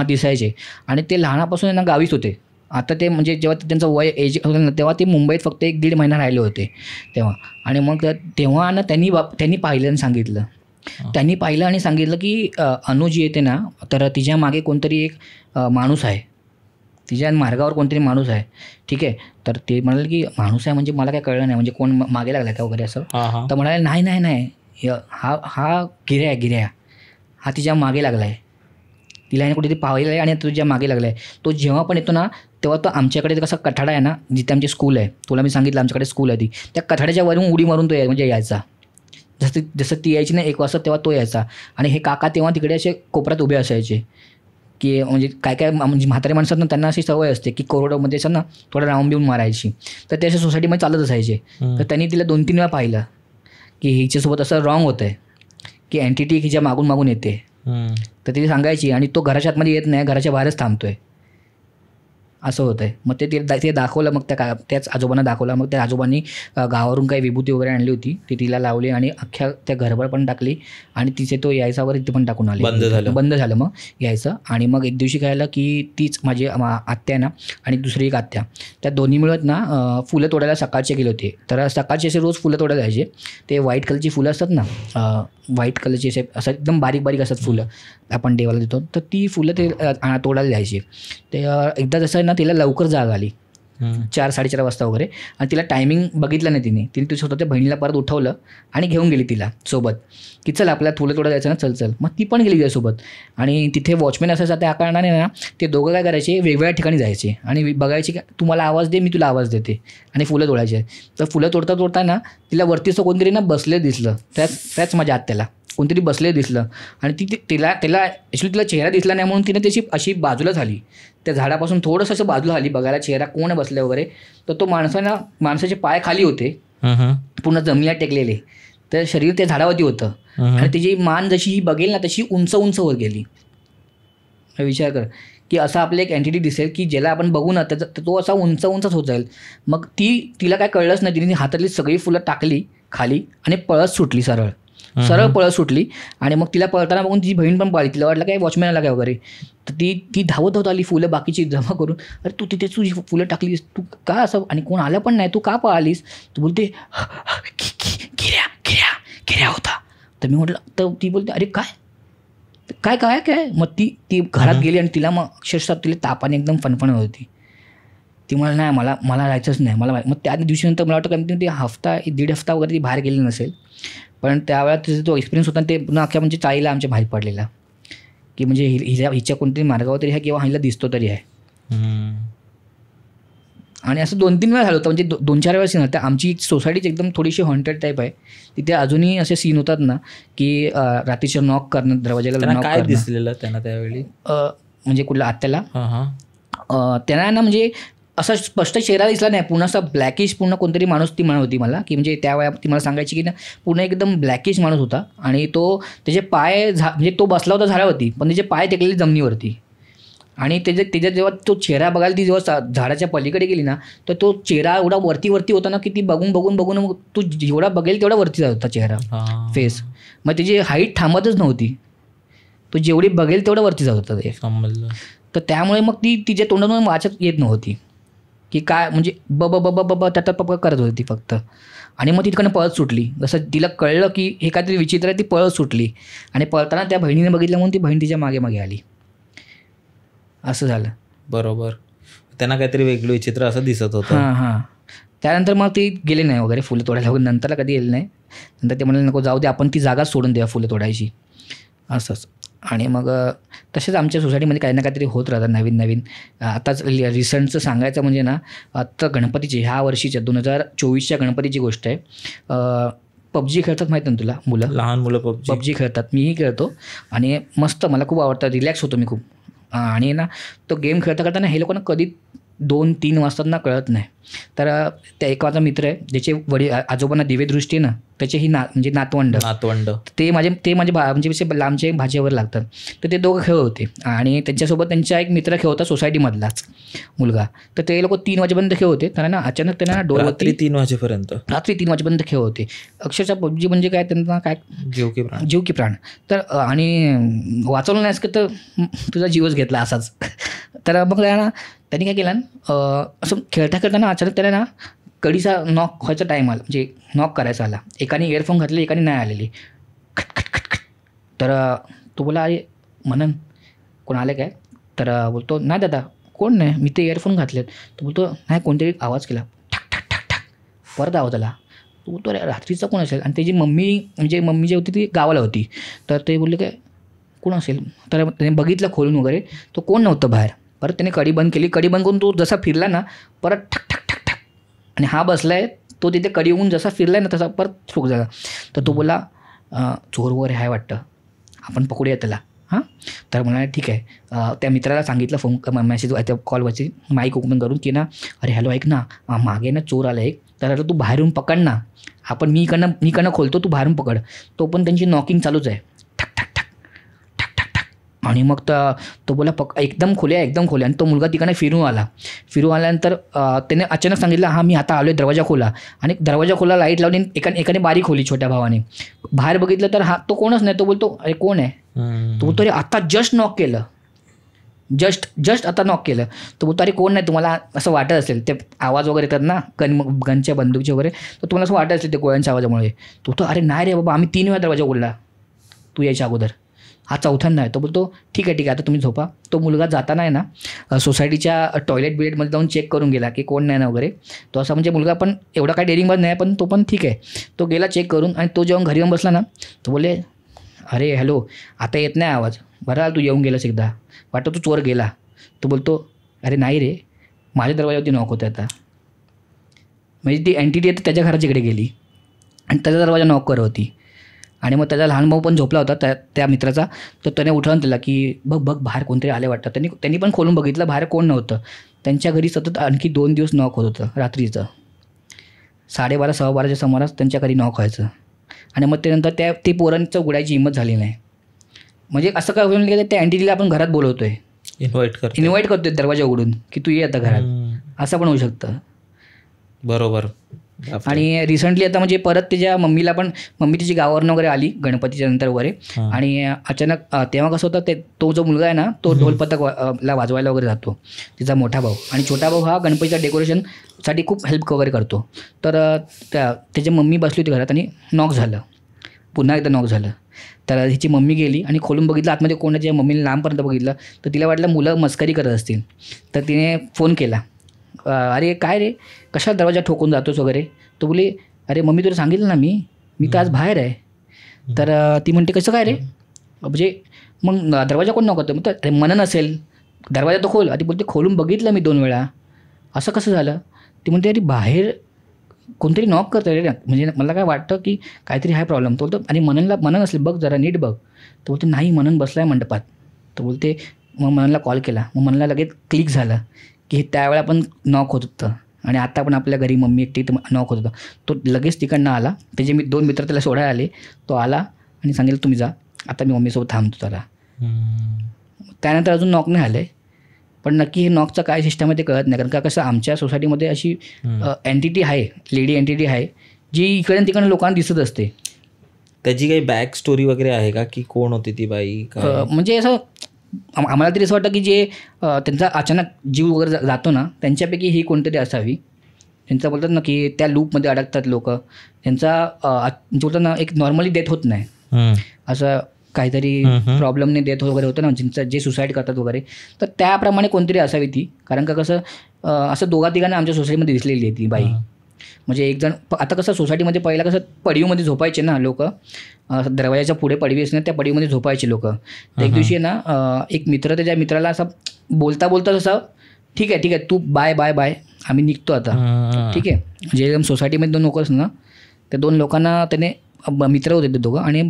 दिसायचे आणि ते लहानापासून ना गावीच होते. आता ते म्हणजे जेव्हा त्यांचं वय एज होतं ना तेव्हा ते मुंबईत फक्त 1-1.5 महिना राहिले होते तेव्हा. आणि मग तेव्हा ना त्यांनी पाहिलं आणि सांगितलं, त्यांनी पाहिलं आणि सांगितलं की अनु जी येते ना, तर तिच्या मागे कोणतरी एक माणूस आहे, तिच्या मार्गावर कोणतरी माणूस आहे. ठीक आहे, तर ते म्हणाले की माणूस आहे म्हणजे मला काय कळलं नाही, म्हणजे कोण मागे लागला का वगैरे असं. तर म्हणाले नाही हा गिऱ्या हा तिच्या मागे लागला आहे, तिला आहे कुठेतरी पाहिलं आहे आणि तुझ्या मागे लागला आहे. तो जेव्हा पण येतो ना तेव्हा तो आमच्याकडे कसा कठाडा आहे ना, जिथे आमची स्कूल आहे, तुला मी सांगितलं आमच्याकडे स्कूल आहे, ती त्या कठाड्याच्या वरून उडी मारून तो म्हणजे यायचा. जसं ती यायची ना 1 वाजता तेव्हा तो यायचा. आणि हे काका तेव्हा तिकडे असे कोपऱ्यात उभे असायचे की म्हणजे काय म्हणजे म्हातारे माणसात ना त्यांना अशी सवय असते की कोरडोमध्ये असं ना थोडं राऊंड बिऊन मारायची, तर ते अशा सोसायटीमध्ये चालत असायचे. तर त्यांनी तिला 2-3 वेळा पाहिलं की हिच्यासोबत असं रॉंग होतं आहे, की एंटिटी हिच्या मागून येते. तर ती सांगायची आणि तो घराच्या आतमध्ये येत नाही, घराच्या बाहेरच थांबतोय, असं होतं आहे. मग ते दाखवलं, मग त्याच आजोबांना दाखवलं. मग त्या आजोबांनी गावावरून काही विभूती वगैरे आणली होती, ती तिला लावली आणि अख्ख्या त्या घरभर पण टाकली आणि तिचे तो यायचा वगैरे इथे पण टाकून आले, बंद झालं मग यायचं. आणि मग एक दिवशी कळलं की तीच माझी आत्या आहे ना आणि दुसरी एक आत्या, त्या दोन्ही मिळत ना फुलं तोडायला सकाळचे गेले होते. तर सकाळचे असे रोज फुलं तोडायला जायचे. ते व्हाईट कलरची फुलं असतात ना, व्हाईट कलरची असे असं एकदम बारीक असतात फुलं, आपण देवाला देतो, तर ती फुलं ते तोडायला जायचे. ते एकदा जसं ना तिला लवकर जाग आली 4-4:30 वाजता वगैरे, आणि तिला टायमिंग बघितलं नाही तिने तिने स्वतः बहिणीला परत उठवलं आणि घेऊन गेली तिला सोबत की चल आपल्याला फुलं तोडा जायचं ना, चल. मग ती पण गेली त्यासोबत. आणि तिथे वॉचमॅन असायचा त्या कारणाने ना ते दोघं काय करायचे, वेगवेगळ्या ठिकाणी जायचे आणि बघायचे की तू मला आवाज दे, मी तुला आवाज देते, आणि फुलं तोडायचे. तर फुलं तोडता ना तिला वरती असं कोणतरी ना बसले दिसलं, त्याच माझ्या आत्याला कोणतरी बसले दिसलं. आणि तिला ॲक्च्युली तिला चेहरा दिसला नाही म्हणून तिने त्याची अशी बाजूला झाली, त्या झाडापासून थोडंसं असं बाजूला आली बघायला चेहरा कोण बसले वगैरे. तर तो माणसाचे पाय खाली होते, पूर्ण जमिनीला टेकलेले, तर शरीर त्या झाडावरती होतं आणि त्याची मान जशी ही बघेल ना तशी उंच वर गेली. विचार कर की असं आपलं एक एंटिटी दिसेल की ज्याला आपण बघू ना तर तो असा उंचच होत जाईल. मग तिला काय कळलंच नाही, तिने हातातली सगळी फुलं टाकली खाली आणि पळत सुटली, सरळ पळत सुटली. आणि मग तिला पळताना बघून तिची बहीण पण पळाली, तिला वाटलं काय वॉचमॅन आला काय वगैरे. तर ती धावत आली फुलं बाकीची जमा करून, अरे तू तिथे तुझी फुलं टाकलीस, तू का असं, आणि कोण आलं पण नाही, तू का पळालीस. तू बोलते गिऱ्या होता. तर मी म्हटलं, तर ती बोलते अरे काय. मग ती घरात गेली आणि तिला मग अक्षरशः तिला तापाने एकदम फणफणत होती. ती म्हणाली नाही मला जायचंच नाही मला. मग त्या दिवशीनंतर मला वाटतं कमीत कमी 1.5 हफ्ता वगैरे ती बाहेर गेली नसेल, पण त्यावेळेला तिचा तो एक्सपिरियन्स होता ते पुन्हा अख्ख्या म्हणजे चाळीला आमच्या बाहेर पडलेला की म्हणजे हिच्या कोणतरी मार्गावर तरी आहे किंवा हिला दिसतो तरी आहे. आणि असं 2-3 वेळा झालं होतं, म्हणजे 2-4 वेळा सीन होता. आमची सोसायटीची एकदम थोडीशी हॉन्टेड टाईप आहे, तिथे अजूनही असे सीन होतात ना की रात्रीचं नॉक करणं, दरवाजाला नॉक करणं. दिसलेलं त्यांना त्यावेळी म्हणजे कुठल्या आत्याला त्यांना ना म्हणजे असा स्पष्ट चेहरा दिसला नाही, पूर्ण असा ब्लॅकिश पूर्ण कोणतरी माणूस ती म्हणत होती मला की म्हणजे त्यावेळा ती मला सांगायची की ना पूर्ण एकदम ब्लॅकिश माणूस होता आणि त्याचे पाय म्हणजे तो बसला होता झाडावरती पण त्याचे पाय टेकलेले जमिनीवरती. आणि त्याच्यात जेव्हा तो चेहरा बघायला ती जेव्हा झाडाच्या पलीकडे गेली ना तर तो चेहरा एवढा वरती होता ना की ती बघून तू जेवढा बघेल तेवढा वरती जात होता चेहरा, फेस. मग त्याची हाईट थांबतच नव्हती, तो जेवढी बघेल तेवढा वरती जात होता ते. तर त्यामुळे मग ती तिच्या तोंडातून वाचत येत नव्हती. की काय म्हणजे ब त्यात पप्पा करत होती ती फक्त. आणि मग ती तिकडनं पळत सुटली. जसं तिला कळलं की हे काहीतरी विचित्र आहे, ती पळत सुटली आणि पळताना त्या बहिणीने बघितलं म्हणून ती बहीण तिच्या मागे मागे आली. असं झालं. बरोबर. त्यांना काहीतरी वेगळं विचित्र असं दिसत होतं. हां. त्यानंतर मग ती गेले नाही वगैरे फुलं तोडायला वगैरे, नंतरला कधी गेले नाही. नंतर ते म्हणाले नको जाऊ दे, आपण ती जागाच सोडून द्या फुलं तोडायची असंच. आणि मग तसेच आमच्या सोसायटीमध्ये काही ना काहीतरी होत राहतात नवीन. आताच रिसंटचं सांगायचं म्हणजे ना, आत्ता गणपतीची ह्या वर्षीच्या 2024च्या गणपतीची गोष्ट आहे. PUBG खेळतात माहीत ना तुला मुलं, लहान मुलं PUBG खेळतात. मीही खेळतो आणि मस्त मला खूप आवडतं, रिलॅक्स होतो मी खूप. आणि ना तो गेम खेळता करताना हे लोकांना कधी 2-3 वाजताना कळत नाही. तर त्या एक माझा मित्र आहे ज्याचे वडील आजोबांना दिव्यदृष्टी ना, त्याचे ही म्हणजे नातवंड ते माझे म्हणजे लांबचे भाजीवर लागतात. तर ते दोघं खेळ होते आणि त्यांच्यासोबत त्यांचा एक मित्र खेळ होता सोसायटीमधलाच मुलगा. तर ते लोक 3 वाजेपर्यंत खेळ होते. त्यांना अचानक त्यांना डोळ्यावरती रात्री 3 वाजेपर्यंत खेळ होते. अक्षरशः PUBG म्हणजे काय, त्यांना काय जीव की प्राण. तर आणि वाचवलं नाहीस की तर तुझा जीवच घेतला असाच. तर मग त्यांनी काय केलं, असं खेळता अचानक त्याला ना कडीचा नॉक व्हायचा टाईम आला, म्हणजे नॉक करायचा आला. एकाने इयरफोन घातले, एकाने नाही आलेली. खट. तर तो बोला अरे मनन कोण आले काय? तर बोलतो नाही दादा कोण नाही, मी ते इयरफोन घातलेत. तो बोलतो नाही कोणतरी आवाज केला, ठक. परत आवाज आला. तो बोलतो अरे रात्रीचा कोण असेल? आणि त्याची मम्मी जी होती ती गावाला होती. तर ते बोलले काय कोण असेल? तर त्याने बघितलं खोलून वगैरे, तो कोण नव्हतं बाहेर. परत त्याने कडी बंद केली. कडी बंद करून तो जसा फिरला ना, परत ठक आणि हा बसलाय, तो तिथे कडी होऊन जसा फिरलाय ना तसा परत ठोक झाला. तर तो बोला चोर वगैरे आहे वाटतं, आपण पकडूया त्याला. हां, तर म्हणाले ठीक आहे. त्या मित्राला सांगितलं फोन मेसेज त्या कॉलवरची माईक ओपन करून की ना अरे हॅलो ऐक ना, मागे ना चोर आला एक, तर तू बाहेरून पकड ना, आपण मी इकडनं खोलतो, तू बाहेरून पकड. तो पण त्यांची नॉकिंग चालूच आहे. आणि मग तो बोला एकदम खोल्या. आणि तो मुलगा तिकडे फिरून आल्यानंतर त्याने अचानक सांगितलं हां मी आता आलो आहे, दरवाजा खोला. आणि दरवाजा खोला, लाईट लावली, एकाने बारी खोली छोट्या भावाने. बाहेर बघितलं तर हा तो कोणच नाही. तो बोलतो अरे कोण आहे? तो बोलतो अरे आता जस्ट नॉक केलं, जस्ट आता नॉक केलं. तो बोलतो अरे कोण नाही, तुम्हाला असं वाटत असेल ते आवाज वगैरे येतात ना गनच्या बंदूकचे वगैरे, तर तुम्हाला असं वाटत असेल ते गोळ्यांच्या आवाजामुळे. तो बोलतो अरे नाही रे बाबा, आम्ही 3 वेळा दरवाजा उघडला तू यायच्या अगोदर, हा चौथ्यांदा आहे. तो बोलतो ठीक आहे आता तुम्ही झोपा. तो मुलगा जाताना आहे ना सोसायटीच्या टॉयलेटमध्ये जाऊन चेक करून गेला की कोण नाही ना वगैरे. तो असा म्हणजे मुलगा पण एवढा काय डेअरिंगबाज नाही, पण तो पण ठीक आहे. तो गेला चेक करून आणि तो जेव्हा घरी येऊन बसला ना, तो बोलले अरे हॅलो आता येत नाही आवाज, बरं तू येऊन गेलास एकदा, वाटतं तू चोर गेला. तो बोलतो अरे नाही रे, माझ्या दरवाजावरती नॉक होतं आता. म्हणजे ती एंटिटी आहे त्याच्या घराच्या इकडे गेली आणि त्याचा दरवाजा नॉक करत होती. आणि मग त्याचा लहान भाऊ पण झोपला होता त्या मित्राचा. तर त्याने उठवून दिला की बघ बाहेर कोणतरी आले वाटतं. त्यांनी पण खोलून बघितलं, बाहेर कोण नव्हतं. त्यांच्या घरी सतत आणखी 2 दिवस नॉक होत होतं रात्रीचं. 12:30-12:15च्या सुमारास त्यांच्या घरी नॉक व्हायचं. आणि मग त्यानंतर ते पोरांचं उघडायची हिंमत झाली नाही. म्हणजे असं काय होईल की त्या अँटिटीला आपण घरात बोलवतोय, इन्व्हाइट करतोय दरवाजा उघडून की तू ये आता घरात, असं पण होऊ शकतं. बरोबर. आणि रिसेंटली आता म्हणजे परत त्याच्या मम्मी तिची गावावरून वगैरे आली गणपतीच्या नंतर वगैरे. आणि अचानक तेव्हा कसं होतं, तो जो मुलगा आहे ना तो ढोलपथकला वाजवायला वगैरे जातो, तिचा मोठा भाऊ. आणि छोटा भाऊ हा गणपतीच्या डेकोरेशनसाठी खूप हेल्प वगैरे करतो. तर त्याची मम्मी बसली होती घरात आणि नॉक झालं, पुन्हा एकदा नॉक झालं. तर हिची मम्मी गेली आणि खोलून बघितलं आतमध्ये कोणाच्या, मम्मीने लांबपर्यंत बघितलं तर तिला वाटलं मुलं मस्करी करत असतील. तर तिने फोन केला, अरे काय रे कशाला दरवाजा ठोकून जातोस वगैरे. तो बोले अरे मम्मी तुला सांगितलं ना मी तर आज बाहेर आहे. तर ती म्हणते कसं काय रे, म्हणजे मग दरवाजा कोण नॉक करतो? मग अरे मनन असेल, दरवाजा तो खोल. ती बोलते खोलून बघितलं मी 2 वेळा, असं कसं झालं? ती म्हणते अरे बाहेर कोणतरी नॉक करतं रे, म्हणजे मला काय वाटतं की काहीतरी आहे प्रॉब्लेम. तो बोलतो आणि मनन असेल बघ जरा नीट बघ. तो बोलते नाही मनन बसला आहे मंडपात. तो बोलते मग मननला कॉल केला, मग मननला लगेच क्लिक झालं की त्यावेळेला पण नॉक होत होतं आणि आता पण आपल्या घरी मम्मी एकटी नॉक होत होतं. तो लगेच तिकडनं आला, त्याचे 2 मित्र त्याला सोडायला आले. तो आला आणि सांगितलं तुम्ही जा, आता मी मम्मीसोबत थांबतो जरा. त्यानंतर अजून नॉक नाही आलं आहे, पण नक्की हे नॉकचं काय सिस्टम आहे ते कळत नाही. कारण का कसं आमच्या सोसायटीमध्ये अशी एंटिटी आहे, लेडी एंटिटी आहे जी इकडे तिकडे लोकांना दिसत असते. त्याची काही बॅक स्टोरी वगैरे आहे का की कोण होती ती बाई? म्हणजे असं आम्हाला तरी असं वाटतं की जे त्यांचा अचानक जीव वगैरे जातो ना, त्यांच्यापैकी ही कोणतरी असावी. त्यांचं बोलतात ना की त्या लूपमध्ये अडकतात लोक, त्यांचा बोलतात ना एक नॉर्मली डेथ होत नाही, असं काहीतरी प्रॉब्लेमने डेथ वगैरे होतं ना, ज्यांचं जे सुसाईड करतात वगैरे, तर त्याप्रमाणे कोणतरी असावी ती. कारण का कसं असं दोघा तिघांना आमच्या सोसायटीमध्ये दिसलेली आहे ती बाई. म्हणजे एक जण आता कसं सोसायटीमध्ये पहिला कसं पडवीमध्ये झोपायचे ना लोक, दरवाजाच्या पुढे पडवी असणार त्या पडवीमध्ये झोपायचे लोक. तर एक दिवशी ना एक मित्र त्याच्या मित्राला असं बोलता बोलता असं ठीक आहे तू बाय बाय बाय आम्ही निघतो आता, ठीक आहे. जे एकदम सोसायटीमध्ये 2 लोक असतात ना, त्या 2 लोकांना त्याने मित्र होते ते दोघं, आणि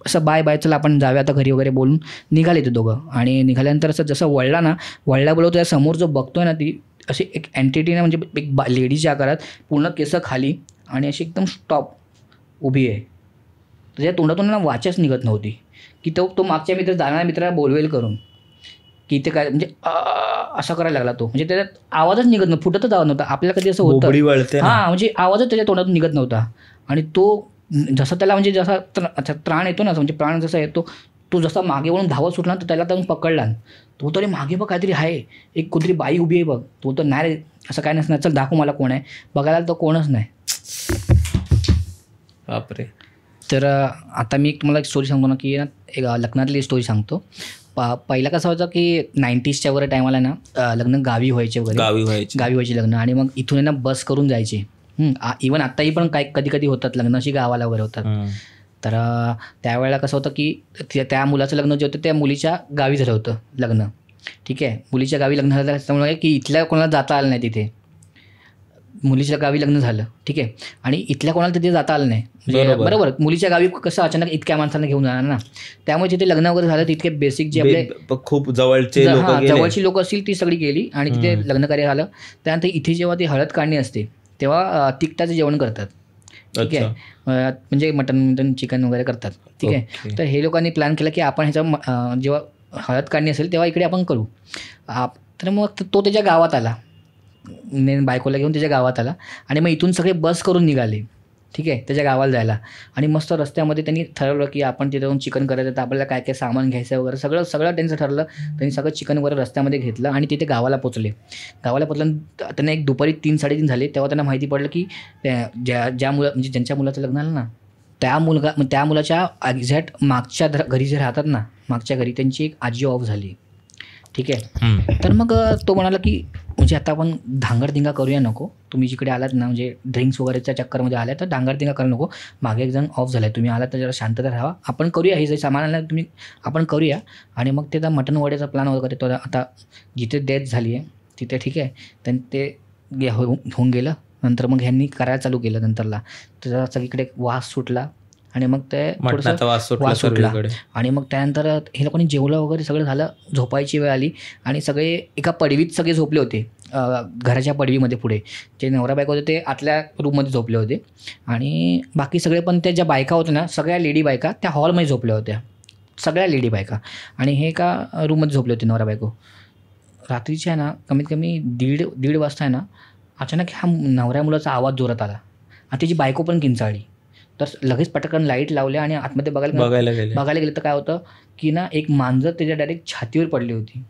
असं बाय बाय चला आपण जाऊया आता घरी वगैरे बोलून निघाले ते दोघं. आणि निघाल्यानंतर असं जसं वळला बोलवतो त्या समोर जो बघतोय ना, ती अशी एक एंटिटी ना, म्हणजे एक लेडीच्या आकारात, पूर्ण केसं खाली आणि अशी एकदम स्टॉप उभी आहे. त्याच्या तोंडातून ना वाचच निघत नव्हती की तो मागच्या जाणाऱ्या मित्राला बोलवेल करून की इथे काय, म्हणजे असा करायला लागला तो. म्हणजे त्याच्यात आवाजच निघत नव्हता, फुटतच आवाज नव्हता. आपल्याला कधी असं होतं म्हणजे आवाजच त्याच्या तोंडातून निघत नव्हता. आणि तो जसा त्याला म्हणजे जसा त्राण येतो ना, म्हणजे प्राण जसा येतो, तो जसा मागे वळून धावत सुटला तर त्याला त्यानं पकडला. तो तरी मागे बघ काहीतरी आहे, एक कुठली बाई उभी आहे बघ. तो तर नाही रे असं काय नसणार, चल दाखव मला कोण आहे. बघायला तर कोणच नाही. बापरे. तर आता मी तुम्हाला एक स्टोरी सांगतो ना, की एक लग्नातली स्टोरी सांगतो. पहिला कसं व्हायचं की 90sच्या वगैरे टायमाला ना लग्न गावी व्हायचे वगैरे, गावी व्हायचे लग्न. आणि मग इथून ना बस करून जायचे. इवन आत्ताही पण काय कधी कधी होतात लग्न अशी गावाला वगैरे होतात. तर त्यावेळेला कसं होतं की त्या मुलाचं लग्न जे होतं त्या मुलीच्या गावी झालं होतं लग्न, ठीक आहे. मुलीच्या गावी लग्न झालं त्यामुळे की इथल्या कोणाला जाता आलं नाही तिथे. मुलीच्या गावी लग्न झालं, ठीक आहे, आणि इथल्या कोणाला तिथे जाता आलं नाही. म्हणजे बरोबर, मुलीच्या गावी कसं अचानक इतक्या माणसांना घेऊन जाणार ना, त्यामुळे तिथे लग्न वगैरे झालं. तितके बेसिक जे आपले खूप जवळची लोक असतील ती सगळी गेली आणि तिथे लग्नकार्य झालं. त्यानंतर इथे जेव्हा ती हळद काढणी असते तेव्हा तिखटाचं जेवण करतात, ठीक आहे. म्हणजे मटन चिकन वगैरे करतात, ठीक आहे. तर हे लोकांनी प्लॅन केला की आपण ह्याचा जेव्हा हळद काढणी असेल तेव्हा इकडे आपण करू. तर मग तो त्याच्या गावात आला, बायकोला घेऊन त्याच्या गावात आला. आणि मग इथून सगळे बस करून निघाले, ठीक आहे, त्याच्या गावाला जायला. आणि मस्त रस्त्यामध्ये त्यांनी ठरवलं की आपण तिथे जाऊन चिकन करायचं, तर आपल्याला काय काय सामान घ्यायचं वगैरे सगळं त्यांचं ठरलं. त्यांनी सगळं चिकन वगैरे रस्त्यामध्ये घेतलं आणि तिथे गावाला पोचले. त्यांना एक दुपारी 3-3:30 झाले. तेव्हा त्यांना माहिती पडलं की ज्या म्हणजे ज्यांच्या मुलाचं लग्न झालं ना, त्या मुलाच्या एक्झॅक्ट मागच्या घरी जे राहतात ना, मागच्या घरी त्यांची एक आजी ऑफ झाली, ठीक आहे. तर मग तो म्हणाला की म्हणजे आता आपण धांगडधिंगा करूया नको, तुम्ही जिकडे आलात ना, म्हणजे ड्रिंक्स वगैरेच्या चक्करमध्ये आल्या तर धांगडधिंगा करू नको. मागे एक जण ऑफ झाला आहे, तुम्ही आलात तर जरा शांतता राहा, आपण करूया. हे जे सामान आलं आपण करूया. आणि मग ते मटन वड्याचा प्लॅन वगैरे तो आता जिथे डेथ झाली आहे तिथे, ठीक आहे, त्यांनी ते होऊन गेलं. नंतर मग ह्यांनी करायला चालू केलं. नंतरला त्याचा सगळीकडे वास सुटला आणि मग ते वास सुटला. आणि मग त्यानंतर हे लोकांनी जेवलं वगैरे सगळं झालं, झोपायची वेळ आली आणि सगळे एका पडवीत सगळे झोपले होते. घराच्या पडवीमध्ये पुढे जे नवरा बायका होते ते आतल्या रूममध्ये झोपले होते. आणि बाकी सगळे पण त्या ज्या बायका होत्या ना, सगळ्या लेडी बायका त्या हॉलमध्ये झोपल्या होत्या, सगळ्या लेडी बायका. आणि हे एका रूममध्ये झोपले होते नवरा बायको. रात्रीच्या ना कमीत कमी 1:30 वाजता आहे ना, अचानक ह्या नवऱ्या मुलाचा आवाज जोरात आला आणि त्याची बायको पण किंचाळली. तर लगेच पटकन लाईट लावल्या आणि आतमध्ये बघायला गेलं तर काय होतं की ना, एक मांजर त्याच्या डायरेक्ट छातीवर पडली होती.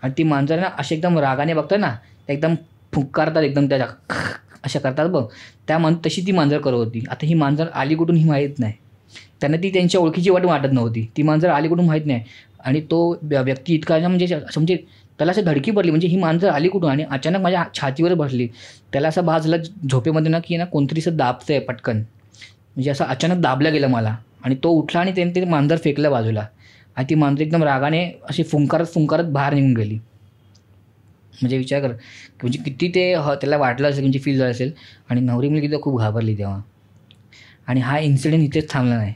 आणि ती मांजर ना अशी एकदम रागाने बघतात ना, एकदम फुंकारतात, एकदम त्याच्या अशा करतात बघ, तशी ती मांजर करत होती. आता ही मांजर आली कुठून ही माहीत नाही, त्यांना ती त्यांच्या ओळखीची वाटत नव्हती. ती मांजर आली कुठून माहीत नाही. आणि तो व्यक्ती इतका म्हणजे त्याला असं धडकी पडली, म्हणजे ही मांजर आली कुठून आणि अचानक माझ्या छातीवर बसली. त्याला असं भाजलं झोपेमध्ये ना की ना कोणतरी असं दाबतंय पटकन, म्हणजे असं अचानक दाबलं गेलं मला. आणि तो उठला आणि त्याने ते मांजर फेकलं बाजूला. आणि ती मांजर एकदम रागाने अशी फुंकारत बाहेर निघून गेली. म्हणजे विचार कर, म्हणजे किती ते त्याला वाटलं असेल, म्हणजे फील झालं असेल. आणि नवरी मुलगी तर खूप घाबरली तेव्हा. आणि हा इन्सिडेंट इथेच थांबला नाही.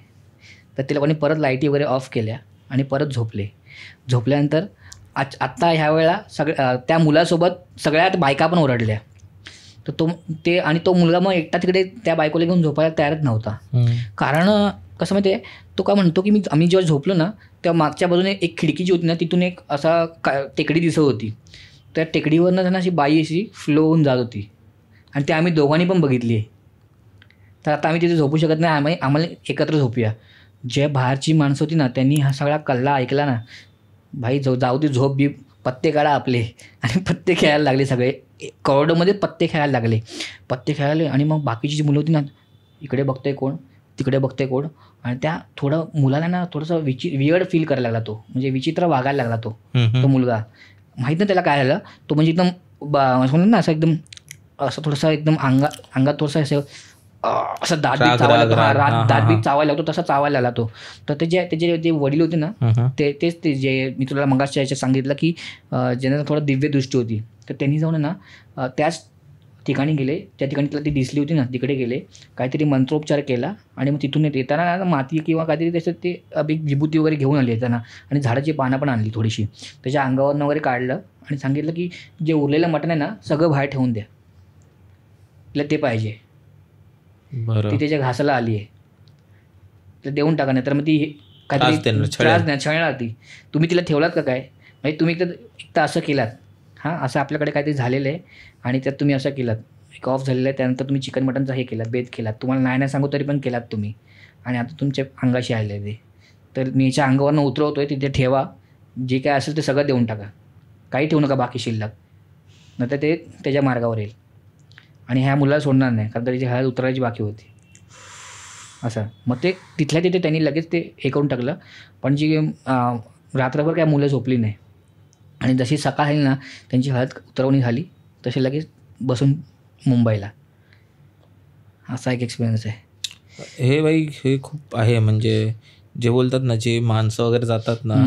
तर ते लोकांनी परत लाईटी वगैरे ऑफ केल्या आणि परत झोपल्यानंतर आत्ता ह्या वेळेला त्या मुलासोबत सगळ्यात बायका पण ओरडल्या. तर तो मुलगा मग एकटा तिकडे त्या बायकोला घेऊन झोपायला तयारच नव्हता. कारण कसं माहिती आहे, तो काय म्हणतो की आम्ही जेव्हा झोपलो ना, तेव्हा मागच्या बाजूने एक खिडकी जी होती ना, तिथून एक असा टेकडी दिसत होती. त्या टेकडीवरनं त्यांना अशी बाई अशी फ्लो होऊन जात होती आणि ते आम्ही दोघांनी पण बघितली आहे. तर आता आम्ही तिथे झोपू शकत नाही, आम्हाला एकत्र झोपूया. जे बाहेरची माणसं होती ना, त्यांनी हा सगळा कल्ला ऐकला ना, भाई जाऊ दे झोप बी, पत्ते काढा आपले. आणि पत्ते खेळायला लागले सगळे, कॉरिडॉरमध्ये पत्ते खेळायला लागले. पत्ते खेळायला आणि मग बाकीची जी मुलं होती ना, इकडे बघतोय कोण, तिकडे बघतोय कोण. आणि त्या थोडं मुलाला ना थोडंसं वियर्ड फील करायला लागला तो, म्हणजे विचित्र वागायला लागला तो मुलगा. माहीत नाही त्याला काय झालं. तो म्हणजे एकदम म्हणून ना असं एकदम असं थोडंसं एकदम अंगात थोडंसं असं दातबीत चावायला लागतो, तसा चावायला लागला तो. तर त्याचे जे वडील होते ना, तेच ते जे मी तुला मगाशी याच्यात सांगितलं की ज्यांना थोडं दिव्य दृष्टी होती, तर त्यांनी जाऊन ना त्याच ठिकाणी गेले, ज्या ठिकाणी त्याला ती दिसली होती ना तिकडे गेले, काहीतरी मंत्रोपचार केला. आणि मग तिथून येताना ना माती किंवा काहीतरी त्याच्यात ते विभूती वगैरे घेऊन आली येताना, आणि झाडाची पानं पण आणली थोडीशी, त्याच्या अंगावरनं वगैरे काढलं आणि सांगितलं की जे उरलेलं मटण आहे ना सगळं बाहेर ठेवून द्या, तिला ते पाहिजे. ती त्याच्या घासाला आली आहे, तर देऊन टाका, नाही तर मग ती काहीतरी त्रास नाही छळणार ती. तुम्ही तिला ठेवलात का काय, म्हणजे तुम्ही एकदा असं केलात, हां असं आपल्याकडे काहीतरी झालेलं आहे आणि त्यात तुम्ही असं केलात, एक ऑफ झालेलं आहे, त्यानंतर तुम्ही चिकन मटनचा हे केलात, बेत केलात, तुम्हाला नाही सांगू तरी पण केलात तुम्ही, आणि आता तुमच्या अंगाशी आले ते. तर मी याच्या अंगावरनं उतरवतोय, तिथे ठेवा, जे काय असेल ते सगळं देऊन टाका, काही ठेवू नका बाकी शिल्लक, नंतर ते त्याच्या मार्गावर येईल. आणि ह्या मुलाला सोडणार नाही, कारण त्याची हळद उतरायची बाकी होती असं. मग ते तिथल्या तिथे त्यांनी लगेच ते हे करून टाकलं. पण जी रात्रभर काय मुलं झोपली नाही, आणि जशी सकाळ झाली ना त्यांची हळद उतरवणी झाली, तसे लगेच बसून मुंबईला. असा एक एक्सपिरियन्स आहे हे बाई. हे खूप आहे, म्हणजे जे बोलतात ना, जे माणसं वगैरे जातात ना,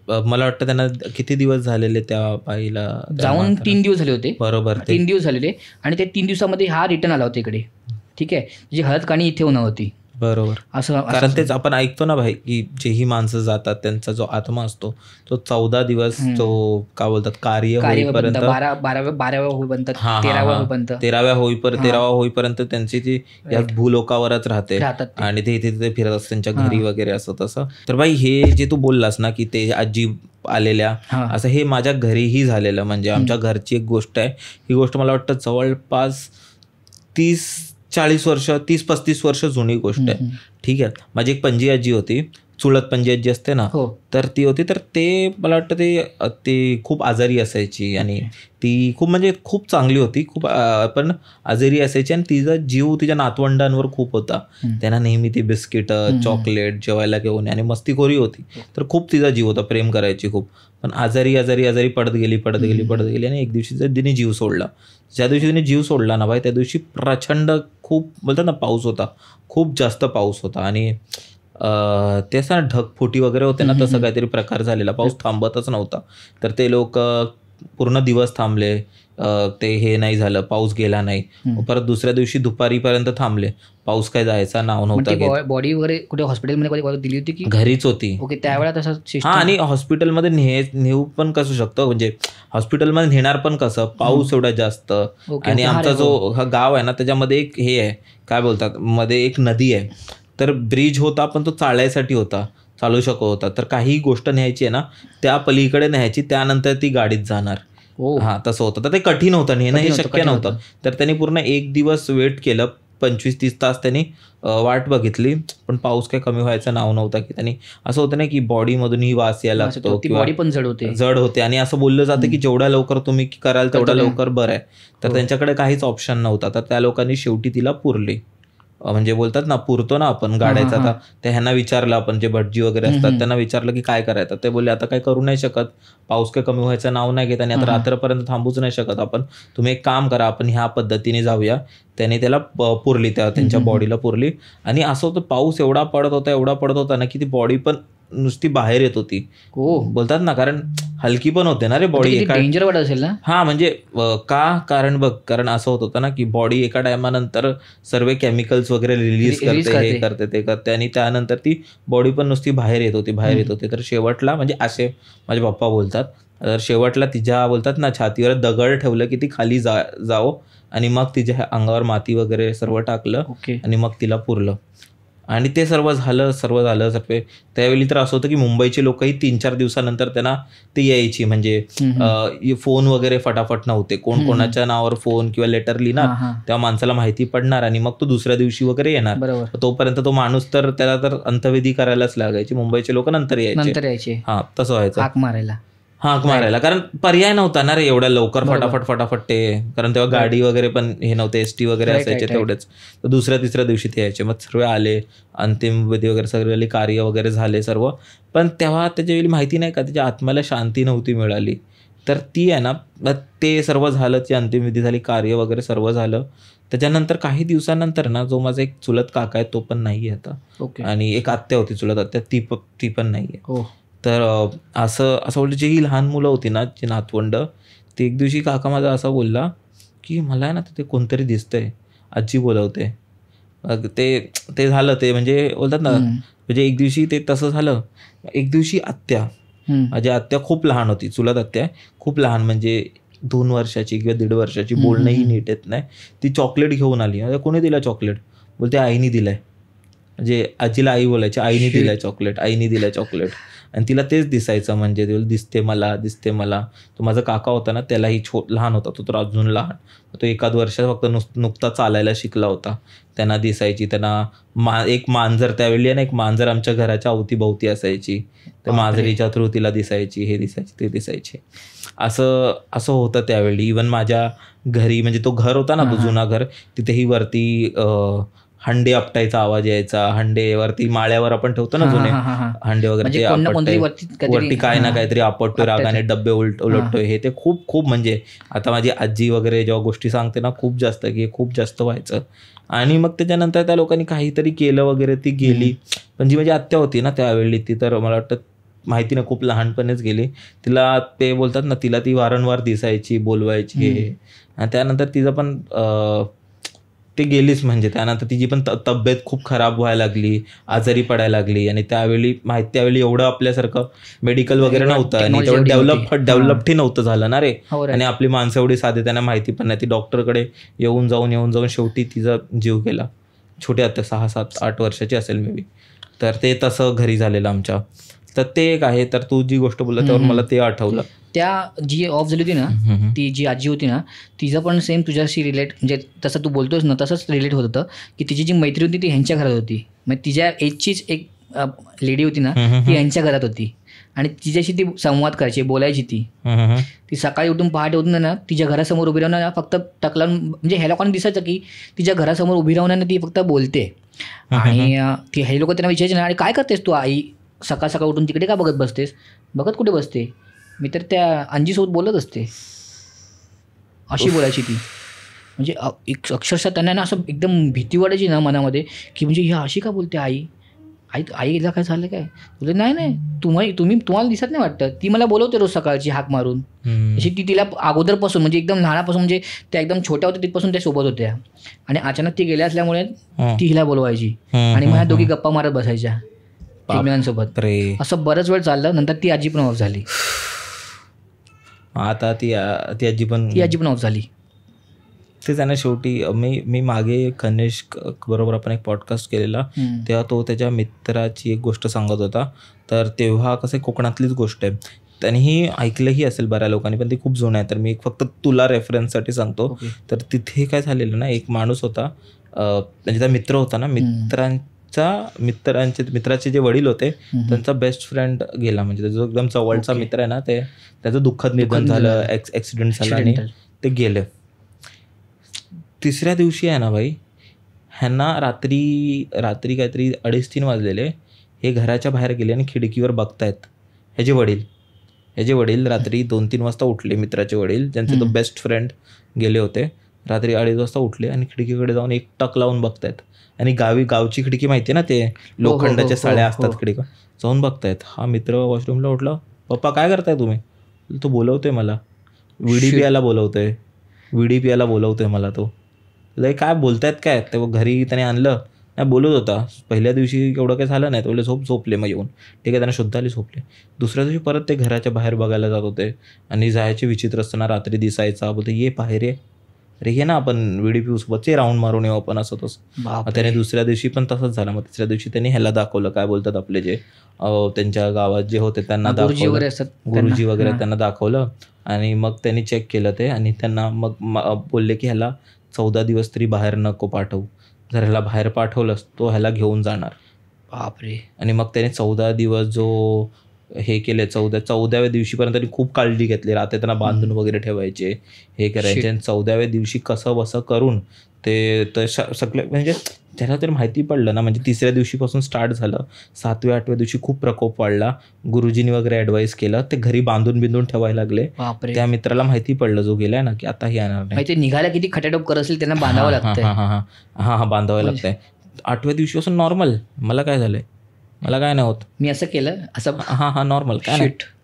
मला वाटतं त्यांना किती दिवस झालेले त्या बाईला जाऊन? 3 दिवस झाले होते. बरोबर, 3 दिवस झालेले. आणि ते 3 दिवसामध्ये हा रिटर्न आला होता इकडे, ठीक आहे. जी हळद काणी इथे होणार होती. बरोबर. असं कारण तेच आपण ऐकतो ना भाई, की जेही माणसं जातात त्यांचा जो आत्मा असतो तो 14 दिवस तो काय बोलतात कार्य होईपर्यंत, 12व्या होईपर्यंत, 13व्या होईपर्यंत त्यांची ती या भूलोकावरच राहते, आणि ते इथे फिरत असतात त्यांच्या घरी वगैरे असं तसं. तर भाई हे जे तू बोललास ना की ते आजी आलेल्या, असं हे माझ्या घरीही झालेलं. म्हणजे आमच्या घरची एक गोष्ट आहे, ही गोष्ट मला वाटतं जवळपास 30-40 वर्ष, 30-35 वर्ष जुनी गोष्ट आहे, ठीक आहे. माझी एक पणजी आजी होती, चुलत पणजी आजी असते ना, तर ती होती. तर ते मला वाटतं ते खूप आजारी असायची, आणि ती खूप म्हणजे खूप चांगली होती, खूप पण आजारी असायची. आणि तिचा जीव तिच्या नातवंडांवर खूप होता. त्यांना नेहमी ती बिस्किट, चॉकलेट जेवायला घेऊन, आणि मस्तीखोरी होती. तर खूप तिचा जीव होता, प्रेम करायची खूप. पण आजारी पडत गेली आणि एक दिवशी तिने जीव सोडला. ज्या दिवशी तिने जीव सोडला ना भाई, त्या दिवशी प्रचंड खूप बोलतात ना पाऊस होता, खूप जास्त पाऊस होता. आणि ते असं ढगफुटी वगैरे होते ना, तसं काहीतरी प्रकार झालेला. पाऊस थांबतच नव्हता. तर ते लोक पूर्ण दिवस थांबले, ते हे नाही झालं, पाऊस गेला नाही. परत दुसऱ्या दिवशी दुपारीपर्यंत थांबले, पाऊस काय जायचा नाव नव्हता. बॉडी वगैरे कुठे हॉस्पिटलमध्ये दिली होती की घरीच होती? ओके, त्यावेळेला तसं. हा, आणि हॉस्पिटलमध्ये नेऊ पण कसं शकतं, म्हणजे हॉस्पिटलमध्ये नेणार पण कसं, पाऊस एवढा जास्त. आणि आमचा जो हा गाव आहे ना, त्याच्यामध्ये एक हे आहे, काय बोलतात, मध्ये एक नदी आहे. तर ब्रिज होता, पण तो चालायसाठी होता, चालू शकत होता. तर काही गोष्ट न्यायची आहे ना, त्या पलीकडे न्यायची, त्यानंतर ती गाडीत जाणार. हा, तसं होतं. तर ते कठीण होतं, नेणं हे शक्य नव्हतं. तर त्यांनी पूर्ण 1 दिवस वेट केलं, 25-30 तास त्यांनी वाट बघितली, पण पाऊस काही कमी व्हायचं नाव नव्हता. की त्यांनी असं होतं ना की बॉडीमधूनही वास यायला लागतो, बॉडी पण जड होते. आणि असं बोललं जातं की जेवढ्या लवकर तुम्ही कराल तेवढ्या लवकर बरं आहे. तर त्यांच्याकडे काहीच ऑप्शन नव्हता. तर त्या लोकांनी शेवटी तिला पुरली. म्हणजे बोलतात ना, पुरतो ना आपण गाड्याचा. आता त्या ह्यांना विचारलं आपण, जे भटजी वगैरे असतात त्यांना विचारलं की काय करायचं. ते बोलले आता काय करू नाही शकत, पाऊस काही कमी व्हायचं नाव नाही घेत, आणि आता रात्रपर्यंत थांबूच नाही शकत आपण. तुम्ही एक काम करा, आपण ह्या पद्धतीने जाऊया. त्याने त्याला पुरली, त्यांच्या बॉडीला पुरली. आणि असं होतं, पाऊस एवढा पडत होता ना की ती बॉडी पण नुसती बाहेर येत होती. बोलतात ना, कारण हलकी पण होते ना रे बॉडी. डेंजर वाटत असेल ना. हा, म्हणजे कारण कारण असं होत होतं ना की बॉडी एका टायमानंतर सर्व केमिकल्स वगैरे रिलीज करते, हे करते, ते करते, आणि त्यानंतर ती बॉडी पण नुसती बाहेर येत होती. तर शेवटला, म्हणजे असे माझे पप्पा बोलतात, तर शेवटला तिच्या बोलतात ना छातीवर दगड ठेवलं की ती खाली जावं, आणि मग तिच्या अंगावर माती वगैरे सर्व टाकलं, आणि मग तिला पुरलं. आणि ते सर्व झालं सर्व त्यावेळी तर असं होतं की मुंबईचे लोकही 3-4 दिवसानंतर त्यांना ते यायची, म्हणजे फोन वगैरे फटाफट नव्हते, कोण कोणाच्या नावावर फोन किंवा लेटर लिहिणार, तेव्हा माणसाला माहिती पडणार आणि मग तो दुसऱ्या दिवशी वगैरे येणार. तोपर्यंत तो माणूस तर त्याला तर अंत्यविधी करायलाच लागायची. मुंबईचे लोक नंतर यायचे. हा, तसं व्हायचं, हाक मारायला, कारण पर्याय नव्हता ना रे एवढ्या लवकर फटाफट ते, कारण तेव्हा गाडी वगैरे पण हे नव्हते, एसटी वगैरे असायचे तेवढेच. तर दुसऱ्या तिसऱ्या दिवशी ते यायचे. मग सर्व आले, अंतिम विधी वगैरे सगळे कार्य वगैरे झाले सर्व. पण तेव्हा त्याच्यावेळी माहिती नाही का, त्याच्या आत्म्याला शांती नव्हती मिळाली. तर ती आहे ना, ते सर्व झालं, ती अंतिम विधी झाली, कार्य वगैरे सर्व झालं. त्याच्यानंतर काही दिवसानंतर ना, जो माझा एक चुलत काका आहे तो पण नाही आता, आणि एक आत्या होती चुलत आत्या, ती पण नाही आहे. तर असं बोललं, जी ही लहान मुलं होती ना, जी नातवंड, ते एक दिवशी काका माझा असा बोलला की मला ना ते कोणतरी दिसतंय, आजी बोलवते. ते झालं, ते म्हणजे बोलतात ना, म्हणजे एक दिवशी ते तसं झालं. एक दिवशी आत्या, माझी आत्या खूप लहान होती, चुलत आत्या खूप लहान, म्हणजे 2 वर्षाची किंवा 1.5 वर्षाची, बोलणंही नीट येत नाही. ती चॉकलेट घेऊन आली. कोणी दिलं चॉकलेट? बोलते आईनी दिलंय. म्हणजे आजीला आई बोलायची, आईनी दिलंय चॉकलेट, आईनी दिलंय चॉकलेट. आणि तिला तेच दिसायचं, म्हणजे ते दिसते मला. तो माझा काका होता ना, त्यालाही लहान होता, तो तर अजून लहान, तो 1 वर्षात फक्त नुकता चालायला शिकला होता. त्यांना दिसायची. त्यांना एक मांजर, त्यावेळी ना एक मांजर आमच्या घराच्या अवतीभोवती असायची, त्या मांजरीच्या थ्रू तिला दिसायची, हे दिसायची ते दिसायचे. असं होतं त्यावेळी. इवन माझ्या घरी, म्हणजे तो घर होता ना, तो जुना घर, तिथेही वरती हंडे आपटायचा आवाज यायचा. हंडे वरती माळ्यावर आपण ठेवतो ना जुने हंडे वगैरे, ते आपटतोय वरती, काय ना काहीतरी आपटतोय रागाने, डब्बे उलटतोय, हे ते खूप म्हणजे आता माझी आजी वगैरे जेव्हा गोष्टी सांगते ना, खूप जास्त की खूप जास्त व्हायचं. आणि मग त्याच्यानंतर त्या लोकांनी काहीतरी केलं वगैरे, ती गेली. पण जी माझी आत्या होती ना त्यावेळी, ती तर मला वाटतं माहिती ना, खूप लहानपणीच गेली. तिला ते बोलतात ना, तिला ती वारंवार दिसायची, बोलवायची. आणि त्यानंतर तिचं पण ते गेलीच. म्हणजे त्यानंतर तिची पण तब्येत खूप खराब व्हायला लागली, आजारी पडायला लागली. आणि त्यावेळी एवढं आपल्यासारखं मेडिकल वगैरे नव्हतं, आणि तेवढं डेव्हलपही नव्हतं झालं ना रे. आणि आपली माणसं एवढी साधे, त्यांना माहिती पण नाही. ती डॉक्टरकडे येऊन जाऊन शेवटी तिचा जीव गेला. छोटी आता 6-7-8 वर्षाची असेल मे बी. तर ते तसं घरी झालेलं आमच्या. तर ते एक आहे. तर तू जी गोष्ट बोलला त्यावर मला ते आठवलं. त्या जी ऑफ झाली होती ना, ती जी आजी होती ना, तिचं पण सेम तुझ्याशी रिलेट, म्हणजे तसं तू बोलतोस ना, तसंच रिलेट होत होतं की तिची जी मैत्री होती ती ह्यांच्या घरात होती. मग तिच्या एजचीच एक लेडी होती ना, ती ह्यांच्या घरात होती, आणि तिच्याशी ती संवाद करायची, बोलायची. ती सकाळी उठून पहाटे उठून ना, तिच्या घरासमोर उभी राहून फक्त टकला, म्हणजे ह्या लोकांना दिसायचं की तिच्या घरासमोर उभी राहून ती फक्त बोलते. आणि ती हे लोक त्यांना विचारायचे ना, आणि काय करतेस तू आई, सकाळ उठून तिकडे का बघत बसतेस? बघत कुठे बसते, मी तर त्या अंजीसोबत बोलत असते, अशी बोलायची ती. म्हणजे अक्षरशः त्यांना ना असं एकदम भीती वाटायची ना मनामध्ये, की म्हणजे ही अशी का बोलते आईला काय झालं काय? बोलते नाही तुम्हाला दिसत नाही वाटतं, ती मला बोलवते रोज सकाळची हाक मारून. अशी ती तिला अगोदरपासून, म्हणजे एकदम लहानापासून, म्हणजे त्या एकदम छोट्या होत्या तिथपासून त्या सोबत होत्या. आणि अचानक ती गेल्या असल्यामुळे ती हिला बोलवायची, आणि मग ह्या दोघी गप्पा मारत बसायच्या एकमेकांसोबत. असं बरंच वेळ चाललं. नंतर ती आजी पण ऑफ झाली. आता ती आजी पण ऑफ झाली. ते त्यांना शेवटी मी मागे कनिष्क बरोबर आपण एक पॉडकास्ट केलेला, तेव्हा तो त्याच्या मित्राची एक गोष्ट सांगत होता. तर तेव्हा कसं कोकणातलीच गोष्ट आहे, त्यांनीही ऐकलंही असेल बऱ्या लोकांनी, पण ती खूप जुनं आहे. तर मी फक्त तुला रेफरन्ससाठी सांगतो. तर तिथे काय झालेलं ना, एक माणूस होता, म्हणजे त्या मित्र होता ना, मित्राचे जे वडील होते त्यांचा बेस्ट फ्रेंड गेला. म्हणजे त्याचा एकदम जवळचा मित्र आहे ना, त्याचं दुःखद निधन झालं, ॲक्सिडेंट झाला आणि ते गेले. तिसऱ्या दिवशी आहे ना भाई, ह्यांना रात्री काहीतरी 2:30-3 वाजलेले. हे घराच्या बाहेर गेले आणि खिडकीवर बघतायत. ह्याचे वडील रात्री 2-3 वाजता उठले. मित्राचे वडील, ज्यांचे तो बेस्ट फ्रेंड गेले होते, रात्री 2:30 वाजता उठले आणि खिडकीकडे जाऊन एक टक लावून बघतायत. आणि गावची खिडकी माहिती आहे ना, ते लोखंडाच्या साड्या असतात खिडकी, जाऊन बघतायत. हा मित्र वॉशरूमला उठला, पप्पा काय करताय तुम्ही? तो बोलवतोय मला, विडी पियाला बोलवतोय मला. तो काय बोलतायत काय? ते घरी त्याने आणलं, नाही बोलत होता. पहिल्या दिवशी एवढं काही झालं नाही, तो बोलले झोपले. मग येऊन ठीक आहे, त्यांना शुद्ध आली, झोपले. दुसऱ्या दिवशी परत ते घराच्या बाहेर बघायला जात होते, आणि जायचे विचित्र असताना रात्री दिसायचा. बोलते ये बाहेर ये, अरे हे ना आपण विडी पिऊ सोबतचे राऊंड मारून येऊ आपण असं तसं. मग त्याने दुसऱ्या दिवशी पण तसंच झालं. मग तिसऱ्या दिवशी त्यांनी ह्याला दाखवलं, काय बोलतात आपले जे त्यांच्या गावात जे होते त्यांना दाखवलं, गुरुजी वगैरे त्यांना दाखवलं. आणि मग त्यांनी चेक केलं ते आणि त्यांना मग बोलले की ह्याला 14 दिवस तरी बाहेर नको पाठवू. जर ह्याला बाहेर पाठवलंस तो ह्याला घेऊन जाणार. बापरे. आणि मग त्याने 14 दिवस जो हे केले, 14व्या दिवशीपर्यंत त्यांनी खूप काळजी घेतली. रात्री त्यांना बांधून वगैरे ठेवायचे, हे करायचे. आणि 14व्या दिवशी कसं बसं करून ते सगळे म्हणजे त्याला तर माहिती पडलं ना. म्हणजे 3ऱ्या दिवशीपासून स्टार्ट झालं. 7व्या-8व्या दिवशी खूप प्रकोप वाढला. गुरुजींनी वगैरे ॲडवाईस केलं, ते घरी बांधून ठेवायला लागले. त्या मित्राला माहिती पडलं जो गेलाय ना की आता हे येणार नाही. निघायला किती खटाटोप करत असेल, त्यांना बांधावं लागतं. हां बांधावं लागतंय. 8व्या दिवशीपासून नॉर्मल. मला काय झालंय, मला काय नाही होत, मी असं केलं असं. हां नॉर्मल.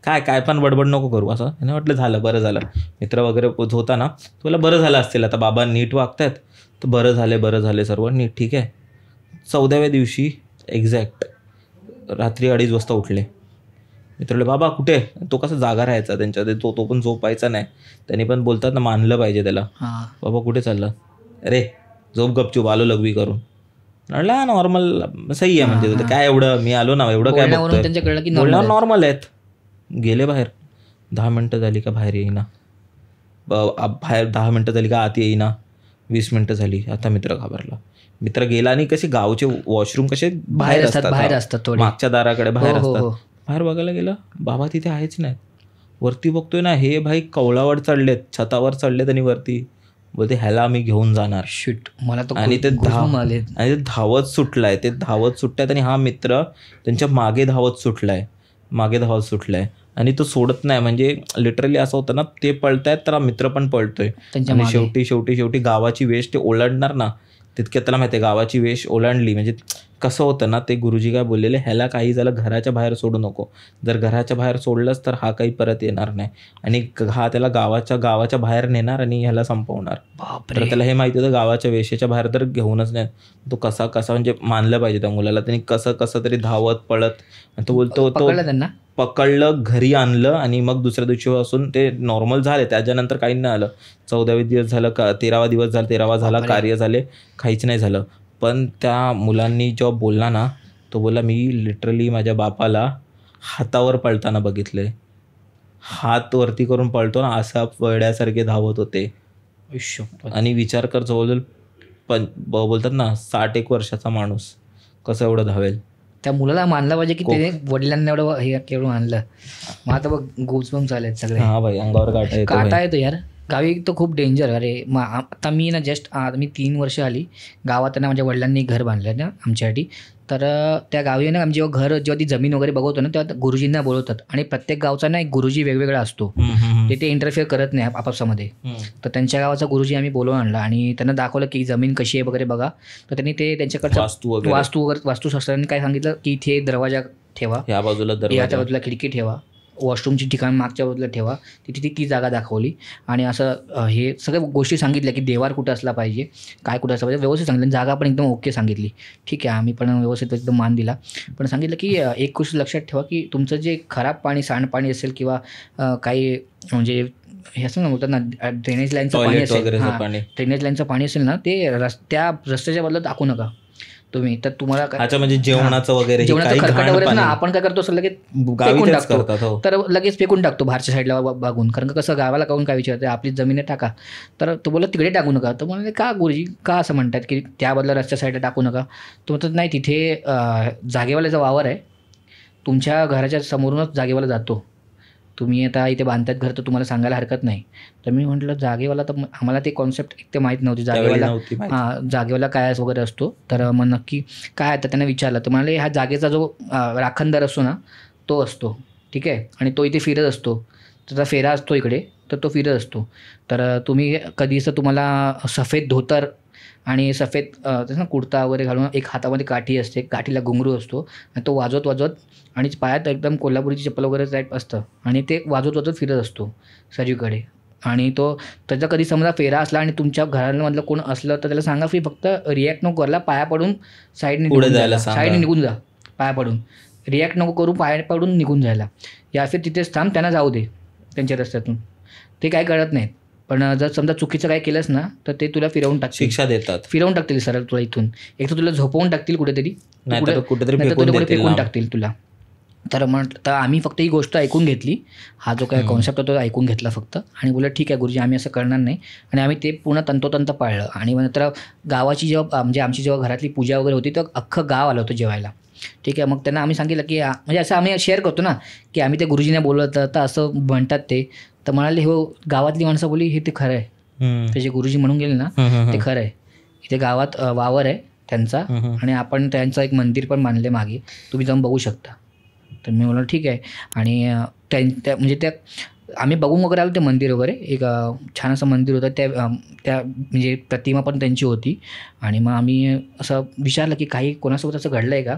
काय पण बडबड नको करू असं. नाही म्हटलं झालं, बरं झालं. मित्र वगैरे होता ना, तुला बरं झालं असतील, आता बाबा नीट वागतायत तर बरं झाले सर्व नीट, ठीक आहे. 14व्या दिवशी एक्झॅक्ट रात्री 2:30 वाजता उठले. मित्राला बाबा कुठे, तो कसा जागा राहायचा त्यांच्या, तो पण झोपायचा नाही. त्यांनी पण बोलतात ना, मानलं पाहिजे त्याला. बाबा कुठे चाललं, अरे झोप गपचूप, आलो लघवी करून. म्हणलं नॉर्मल सही आहे, म्हणजे काय एवढं, मी आलो ना एवढं काय बघतोय, नॉर्मल आहेत. गेले बाहेर. 10 मिनटं झाली का बाहेर येईना, बाहेर 10 मिनटं झाली का आत येईना, 20 मिनटं झाली. आता मित्र घाबरला. मित्र गेला आणि कसे गावचे वॉशरूम कसे बाहेर असतात, मागच्या दाराकडे बाहेर असतात. बाहेर बघायला गेलं, बाबा तिथे आहेच नाही. वरती बघतोय ना, हे भाई कौलावर चढलेत, छतावर चढलेत आणि वरती बोलते ह्याला आम्ही घेऊन जाणार. शिट, मला तर. आणि ते धावत सुटतायत आणि हा मित्र त्यांच्या मागे धावत सुटलाय आणि तो सोडत नाही. म्हणजे लिटरली असं होतं ना, ते पळतायत तर हा मित्र पण पळतोय. आणि शेवटी गावाची वेश ते ओलांडणार ना, तितक्यात त्याला माहिती आहे गावाची वेश ओलांडली म्हणजे कसं होतं ना. ते गुरुजी काय बोललेले, ह्याला काही झालं घराच्या बाहेर सोडू नको. जर घराच्या बाहेर सोडलंच तर हा काही परत येणार नाही आणि हा त्याला गावाच्या बाहेर नेणार आणि ह्याला संपवणार. तर त्याला हे माहिती होतं गावाच्या वेशेच्या बाहेर तर घेऊनच नाही. तो कसा म्हणजे मानलं पाहिजे त्या मुलाला. त्यांनी कसं तरी धावत पळत, तो बोलतो तो पकडलं, घरी आणलं आणि मग दुसऱ्या दिवशीपासून ते नॉर्मल झाले. त्याच्यानंतर काही नाही आलं. 14वे दिवस झालं का 13वा दिवस झाला, 13वा झाला, कार्य झाले, काहीच नाही झालं. पण त्या मुलांनी जेव्हा बोलला ना, तो बोलला मी लिटरली माझ्या बापाला हातावर पळताना बघितले. हात वरती करून पळतो ना, असा वेड्यासारखे धावत होते. आणि विचार कर, जवळजवळ बोलतात ना 61 वर्षाचा माणूस कसं एवढं धावेल. त्या मुलाला मानलं पाहिजे की त्याने वडिलांना एवढं हे केवढं आणलं. मग आता बघ गोजबम्स झालेत सगळे. हा भाई, अंगावर काटा येतो यार. गावी तो खूप डेंजर. अरे आता मी ना मी 3 वर्ष आली गावात ना, माझ्या वडिलांनी घर बांधलं ना आमच्यासाठी. तर त्या गावी ना जेव्हा ती जमीन वगैरे बघवतो ना, तेव्हा गुरुजींना बोलवतात. आणि प्रत्येक गावचा ना एक गुरुजी वेगवेगळा असतो, ते इंटरफेअर करत नाही आपापसामध्ये. तर त्यांच्या गावाचा गुरुजी आम्ही बोलवून आणला आणि त्यांना दाखवलं की जमीन कशी आहे वगैरे बघा. तर त्यांनी ते त्यांच्याकडचं वास्तुशास्त्राने काय सांगितलं की इथे दरवाजा ठेवा, या बाजूला खिडकी ठेवा, वॉशरूमची ठिकाण मागच्या बाजूला ठेवा. तिथे ती जागा दाखवली आणि असं हे सगळ्या गोष्टी सांगितल्या की देवार कुठं असला पाहिजे, काय कुठं असलं पाहिजे, व्यवस्थित सांगितलं. जागा पण एकदम ओके सांगितली. ठीक आहे, आम्ही पण व्यवस्थित एकदम मान दिला. पण सांगितलं की एक गोष्ट लक्षात ठेवा की तुमचं जे खराब पाणी, सांडपाणी असेल किंवा काही म्हणजे हे असं ना बोलतात ना, ड्रेनेज लाईनचं पाणी असेल, ड्रेनेज लाईनचं पाणी असेल ना, ते त्या रस्त्याच्या बदल्यात टाकू नका तुम्ही. तर तुम्हाला म्हणजे जेवणाचं वगैरे खरकट वगैरे ना, आपण काय करतो लगेच फेकून टाकतो. तर लगेच फेकून टाकतो बाहेरच्या साईडला बघून. कारण कसं गावाला काहून काय विचारते, आपली जमीन टाका. तर तो बोलला तिकडे टाकू नका. तर मला का गुरुजी का असं म्हणतात की त्या बदला रस्त्या साईडला टाकू नका. तो म्हणतात नाही, तिथे जागेवाल्याचा वावर आहे, तुमच्या घराच्या समोरूनच जागेवाला जातो. तुम्ही आता इथे बांधतात घर, तर तुम्हाला सांगायला हरकत नाही. तर मी म्हटलं जागेवाला, तर आम्हाला ते कॉन्सेप्ट ते माहीत नव्हती जागेवाला काय वगैरे असतो. तर मग नक्की काय, तर त्यांना विचारलं. तर म्हणाले ह्या जागेचा जो राखणदार असतो ना, तो असतो, ठीक आहे, आणि तो इथे फिरत असतो. त्याचा फेरा असतो इकडे, तर तो फिरत असतो. तर तुम्ही कधीच तुम्हाला सफेद धोतर आणि सफेद ना कुर्ता वगैरे घालून, एक हातामध्ये काठी असते, काठीला घुंगरू असतो, आणि तो वाजवत आणि पायात एकदम कोल्हापुरीची चप्पल वगैरे टाईप असतं, आणि ते वाजवत फिरत असतो सगळीकडे. आणि तो त्याचा कधी समजा फेरा असला आणि तुमच्या घरामधलं कोण असलं तर त्याला सांगा की फक्त रिॲक्ट नको करायला, पाया पडून साईडने निघून जा, पाया पडून रिॲक्ट नको करू, पाया पडून निघून जायला, या फिर तिथेच थांब, त्यांना जाऊ दे त्यांच्या रस्त्यातून. ते काय कळत नाहीत. पण जर समजा चुकीचं काय केलंस ना तर ते तुला फिरवून टाकतील, शिक्षा देतात, फिरवून टाकतील सरळ तुला इथून. एक तर तुला झोपवून टाकतील कुठेतरी, नाहीतर कुठेतरी कुठे फेकून लांब. टाकतील तुला. तर आम्ही फक्त ही गोष्ट ऐकून घेतली, हा जो काय कॉन्सेप्ट होता तो ऐकून घेतला फक्त, आणि बोललं ठीक आहे गुरुजी आम्ही असं करणार नाही. आणि आम्ही ते पूर्ण तंतोतंत पाळलं. आणि नंतर गावाची जेव्हा म्हणजे आमची जेव्हा घरातली पूजा वगैरे होती तर अख्खं गाव आलं होतं जेवायला. ठीक आहे. मग त्यांना आम्ही सांगितलं की म्हणजे असं आम्ही शेअर करतो ना की आम्ही ते गुरुजीने बोलवलं तर असं म्हणतात ते. तर म्हणाले हो, गावातली माणसं बोलली हे ते खरं आहे, ते जे गुरुजी म्हणून गेले ना ते खरं आहे. इथे गावात वावर आहे त्यांचा आणि आपण त्यांचं एक मंदिर पण बांधले मागे, तुम्ही जाऊन बघू शकता. तर मी बोललो ठीक आहे. आणि म्हणजे त्या आम्ही बघून वगैरे आलो ते मंदिर वगैरे, एक छान असं मंदिर होतं. त्या म्हणजे प्रतिमा पण त्यांची होती. आणि मग आम्ही असं विचारलं की काही कोणासोबत असं घडलं आहे का.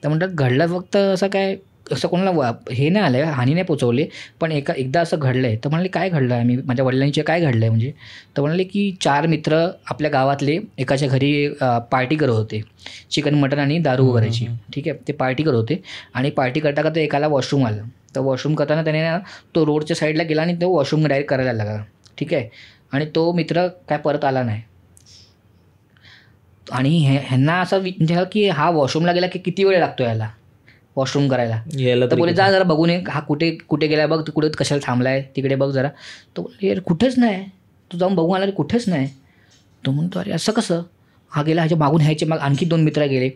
तर म्हणतात घडलं, फक्त असं काय असं कोणाला हे नाही आलं आहे, हानी नाही पोचवले, पण एकदा असं घडलं आहे. तर म्हणाले काय घडलं आहे, माझ्या वडिलांचे काय घडलं आहे म्हणजे. तर म्हणाले की 4 मित्र आपल्या गावातले एकाच्या घरी पार्टी करत होते, चिकन मटन आणि दारू वगैरेची. ठीक आहे. ते पार्टी करत होते आणि पार्टी करता करता एकाला वॉशरूम आलं. तर वॉशरूम करताना त्याने ना तो रोडच्या साईडला गेला आणि तो वॉशरूम डायरेक्ट करायला लागला. ठीक आहे. आणि तो मित्र काय परत आला नाही. आणि ह्यांना असं विचारलं की हा वॉशरूमला गेला की किती वेळ लागतो याला वॉशरूम करायला. तर बोले जा जरा बघून ये, हा कुठे गेला बघ, तू कुठे कशाला थांबला आहे तिकडे बघ जरा. तो बोले यार कुठेच नाही, तू जाऊन बघून आला कुठेच नाही. तो म्हणतो अरे असं कसं, हा गेला, ह्याच्या मागून ह्याचे मग आणखी 2 मित्र गेले.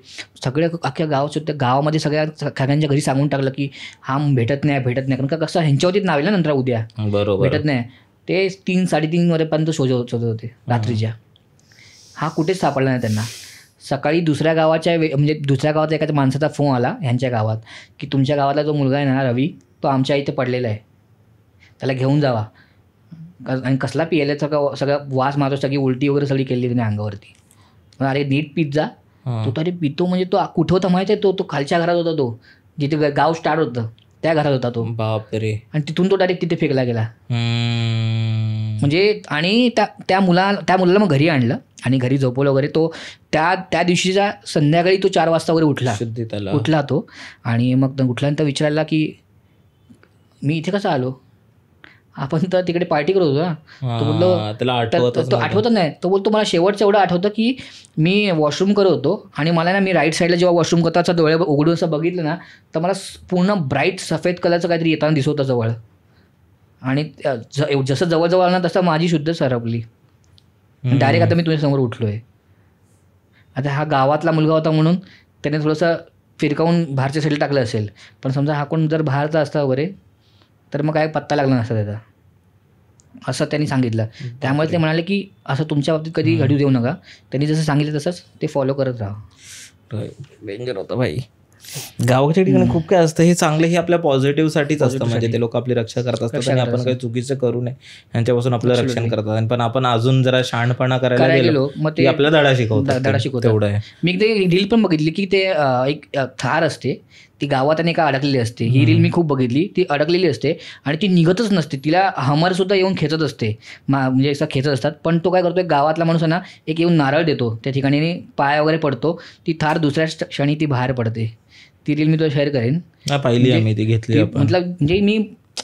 सगळे अख्ख्या गावामध्ये सगळ्यांच्या घरी सांगून टाकलं की हा भेटत नाही कारण का कसं ह्यांच्यावरतीच नाव येईल ना नंतर उद्या, बरोबर भेटत नाही. ते 3-3:30 वाजेपर्यंत शोधत होते रात्रीच्या. हा कुठेच सापडला नाही त्यांना. सकाळी दुसऱ्या गावाच्या एखाद्या माणसाचा फोन आला ह्यांच्या गावात की तुमच्या गावातला जो मुलगा आहे ना रवी, तो आमच्या इथे पडलेला आहे, त्याला घेऊन जावा. आणि कसला पियाला सगळा वास मारतो, सगळी उलटी वगैरे सगळी केली त्याने अंगावरती. अरे नीट पित जा. तो तरी पितो म्हणजे तो कुठं होता माहिती आहे, तो खालच्या घरात होता, तो जिथे गाव स्टार्ट होतं त्या घरात होता तो. बापरे. आणि तिथून तो डायरेक्ट तिथे फेकला गेला. म्हणजे आणि त्या मुलाला मग घरी आणलं आणि घरी झोपवलं वगैरे. तो त्या दिवशीच्या संध्याकाळी तो 4 वाजता वगैरे उठला तो. आणि मग उठल्यानंतर विचारायला की मी इथे कसा आलो, आपण तर तिकडे पार्टी करत होतो ना. तो बोललो तो आठवतच नाही. तो बोलतो मला शेवटचं एवढं आठवतं की मी वॉशरूम करत होतो आणि मला ना मी राईट साईडला जेव्हा वॉशरूम करताचा डोळे उघडून असं बघितलं ना तर मला पूर्ण ब्राईट सफेद कलरचं काहीतरी येताना दिसत होतं जवळ. आणि जसं जवळजवळ आलं ना तसं माझी शुद्ध सरपली डायरेक्ट. आता मी तुझ्यासमोर उठलो आहे. आता हा गावातला मुलगा होता म्हणून त्याने थोडंसं फिरकावून बाहेरच्या साईडला टाकलं असेल, पण समजा हा कोण जर बाहेरचा असता वगैरे तर मग काय पत्ता लागला नसता त्याचा, असं त्यांनी सांगितलं. त्यामुळे ते म्हणाले की असं तुमच्या बाबतीत कधी घडू देऊ नका. त्यांनी जसं सांगितलं तसंच ते फॉलो करत राहा. डेंजर होतं भाई. गावाच्या ठिकाणी खूप काय असतं, हे चांगलं, हे आपल्या पॉझिटिव्हसाठीच असतं. म्हणजे ते लोक आपली रक्षा करत असतात आणि आपण काही चुकीचं करू नये यांच्यापासून आपलं रक्षण करतात. पण आपण अजून जरा शहाणपणा करायला गेलो मग ते आपला धडा शिकवतो. तेवढं आहे. मी ते रील पण बघितली की ते एक थार असते ती गावात आणि एका अडकलेली असते. ही रील मी खूप बघितली. ती अडकलेली असते आणि ती निघतच नसते, तिला हमरसुद्धा येऊन खेचत असते, म्हणजे असं खेचत असतात. पण तो काय करतो, एक गावातला माणूस ना एक येऊन नारळ देतो त्या ठिकाणी, पाय वगैरे पडतो, ती थार दुसऱ्या क्षणी ती बाहेर पडते. ती रील मी तुला शेअर करेन. पाहिली आम्ही, ती घेतली. म्हणजे मी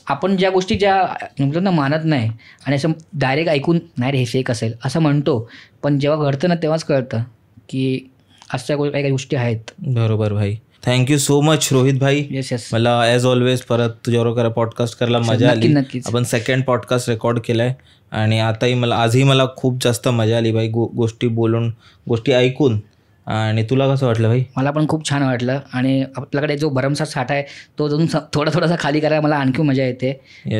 आपण ज्या गोष्टी म्हणतो ना मानत नाही आणि असं डायरेक्ट ऐकून नाही रे हे फेक असेल असं म्हणतो, पण जेव्हा घडतं ना तेव्हाच कळतं की अशा काही गोष्टी आहेत. बरोबर भाई. थँक्यू सो मच रोहित भाई. येस. मला ॲज ऑलवेज परत तुझ्याबरोबर पॉडकास्ट करायला मजा आली. नक्कीच. आपण 2nd पॉडकास्ट रेकॉर्ड केलाय आणि आजही मला खूप जास्त मजा आली भाई, गोष्टी बोलून, गोष्टी ऐकून. आणि तुला कसं वाटलं भाई? मला पण खूप छान वाटलं. आणि आपल्याकडे जो भरमसाठ साठा आहे तो अजून थोडासा खाली करायला मला आणखी मजा येते.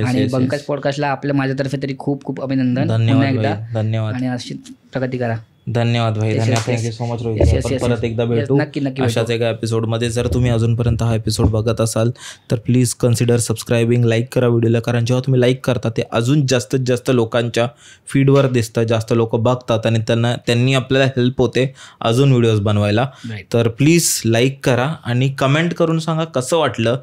आणि बंकज पॉडकास्टला माझ्यातर्फे तरी खूप खूप अभिनंदन. धन्यवाद. आणि अशी प्रगती करा. धन्यवाद भाई. धन्यवाद. Thank you so much Rohit. परत एकदा भेटू नक्की अशाच एका एपिसोडमध्ये. जर तुम्ही अजूनपर्यंत हा एपिसोड बघत असाल तर प्लीज कन्सिडर सबस्क्रायबिंग, लाईक करा व्हिडिओला. कारण जेव्हा तुम्ही लाईक करता ते अजून जास्तीत जास्त लोकांच्या फीडवर दिसतं, जास्त लोक बघतात आणि त्यांनी आपल्याला हेल्प होते अजून व्हिडिओज बनवायला. तर प्लीज लाईक करा आणि कमेंट करून सांगा कसं वाटलं.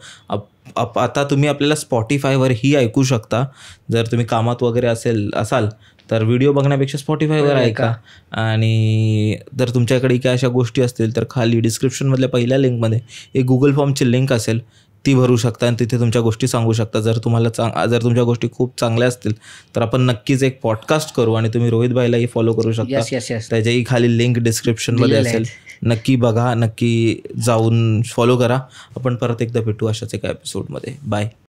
आता तुम्ही आपल्याला स्पॉटिफायवरही ऐकू शकता. जर तुम्ही कामात वगैरे असाल तर व्हिडिओ बघण्यापेक्षा स्पॉटिफायवर ऐका. आणि जर तुमच्याकडे काय अशा गोष्टी असतील तर खाली डिस्क्रिप्शनमधल्या पहिल्या लिंकमध्ये एक गुगल फॉर्मची लिंक असेल, ती भरू शकता आणि तिथे तुमच्या गोष्टी सांगू शकता. जर तुम्हाला जर तुमच्या गोष्टी खूप चांगल्या असतील तर आपण नक्कीच एक पॉडकास्ट करू आणि तुम्ही रोहित भाईलाही फॉलो करू शकता. येस. त्याच्याही खाली लिंक डिस्क्रिप्शनमध्ये दिलेलं असेल. नक्की बघा, नक्की जाऊन फॉलो करा. आपण परत एकदा भेटू अशाच एका एपिसोडमध्ये. बाय.